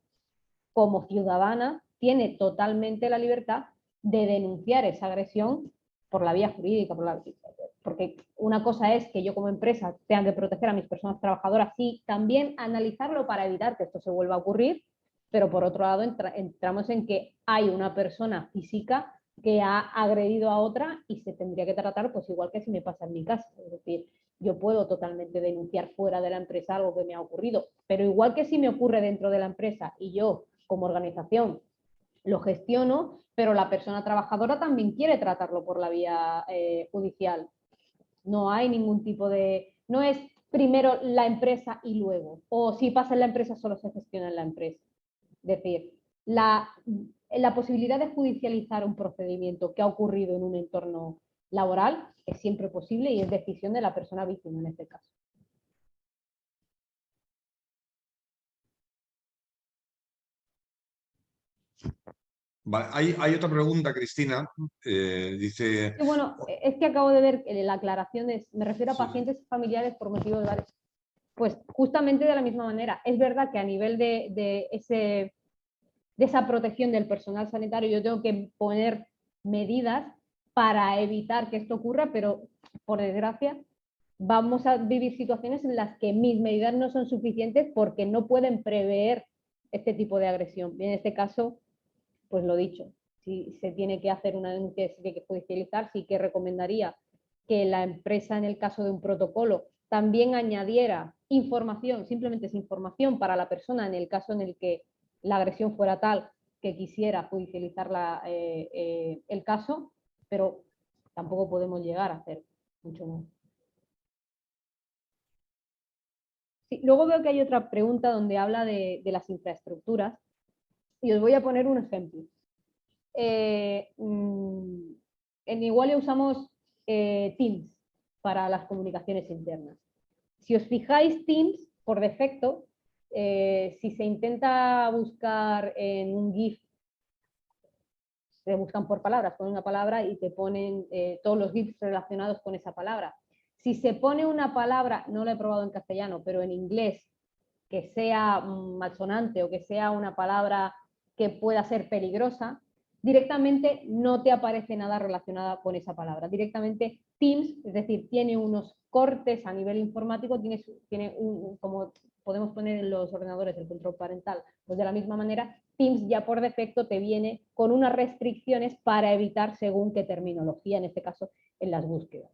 como ciudadana, tiene totalmente la libertad de denunciar esa agresión por la vía jurídica, porque una cosa es que yo como empresa tenga que proteger a mis personas trabajadoras y también analizarlo para evitar que esto se vuelva a ocurrir, pero por otro lado entramos en que hay una persona física que ha agredido a otra y se tendría que tratar pues igual que si me pasa en mi casa. Es decir, yo puedo totalmente denunciar fuera de la empresa algo que me ha ocurrido, pero igual que si me ocurre dentro de la empresa y yo como organización lo gestiono, pero la persona trabajadora también quiere tratarlo por la vía judicial. No hay ningún tipo de... No es primero la empresa y luego, o si pasa en la empresa solo se gestiona en la empresa. Es decir, la posibilidad de judicializar un procedimiento que ha ocurrido en un entorno laboral es siempre posible y es decisión de la persona víctima en este caso. Vale, hay otra pregunta, Cristina. Dice... Y bueno, es que acabo de ver que la aclaración me refiero a Sí. pacientes familiares por motivos varios. Pues justamente de la misma manera. Es verdad que a nivel de esa protección del personal sanitario yo tengo que poner medidas para evitar que esto ocurra, pero por desgracia vamos a vivir situaciones en las que mis medidas no son suficientes porque no pueden prever este tipo de agresión. Y en este caso, pues lo dicho, si se tiene que hacer una denuncia, se tiene que judicializar, sí que recomendaría que la empresa, en el caso de un protocolo, también añadiera información, simplemente es información para la persona en el caso en el que la agresión fuera tal que quisiera judicializar el caso, pero tampoco podemos llegar a hacer mucho más. Sí, luego veo que hay otra pregunta donde habla de las infraestructuras y os voy a poner un ejemplo. En Igualia usamos Teams para las comunicaciones internas. Si os fijáis, Teams, por defecto, si se intenta buscar en un GIF, se buscan por palabras, ponen una palabra y te ponen todos los GIFs relacionados con esa palabra. Si se pone una palabra, no lo he probado en castellano, pero en inglés, que sea malsonante o que sea una palabra que pueda ser peligrosa, directamente no te aparece nada relacionado con esa palabra. Directamente Teams, es decir, tiene unos cortes a nivel informático, tiene como podemos poner en los ordenadores el control parental, pues de la misma manera Teams ya por defecto te viene con unas restricciones para evitar según qué terminología, en este caso en las búsquedas.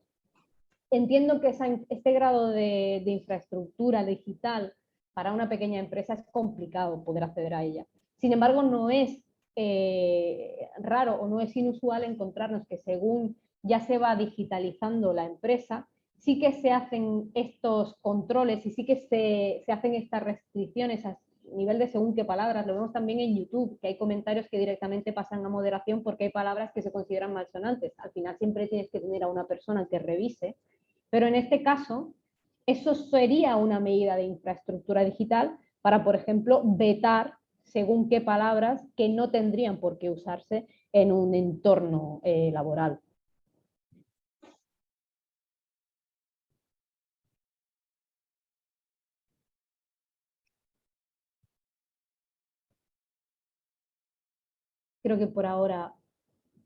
Entiendo que este grado de infraestructura digital para una pequeña empresa es complicado poder acceder a ella. Sin embargo, no es raro o no es inusual encontrarnos que según ya se va digitalizando la empresa, sí que se hacen estos controles y sí que se hacen estas restricciones a nivel de según qué palabras. Lo vemos también en YouTube, que hay comentarios que directamente pasan a moderación porque hay palabras que se consideran malsonantes. Al final siempre tienes que tener a una persona que revise, pero en este caso eso sería una medida de infraestructura digital para, por ejemplo, vetar según qué palabras que no tendrían por qué usarse en un entorno laboral. Creo que por ahora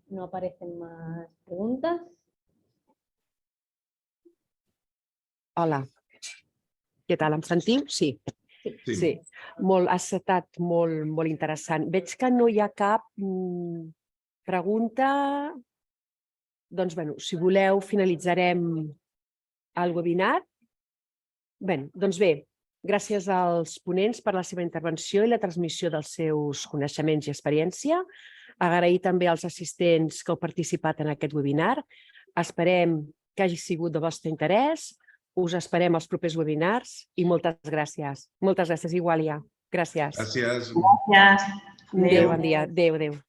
no aparecen más preguntas. Hola. Què tal, em sentiu? Sí. Sí. Sí. Ha estat molt interessant. Veig que no hi ha cap pregunta. Doncs, bueno, si voleu, finalitzarem el webinar. Bé, doncs bé, Gràcies als ponents per la seva intervenció i la transmissió dels seus coneixements i experiència. Agrair també als assistents que heu participat en aquest webinar. Esperem que hagi sigut de vostre interès. Us esperem als propers webinars i moltes gràcies. Moltes gràcies, Igualia. Gràcies. Gràcies. Gràcies. Adéu, bon dia. Adéu, adéu.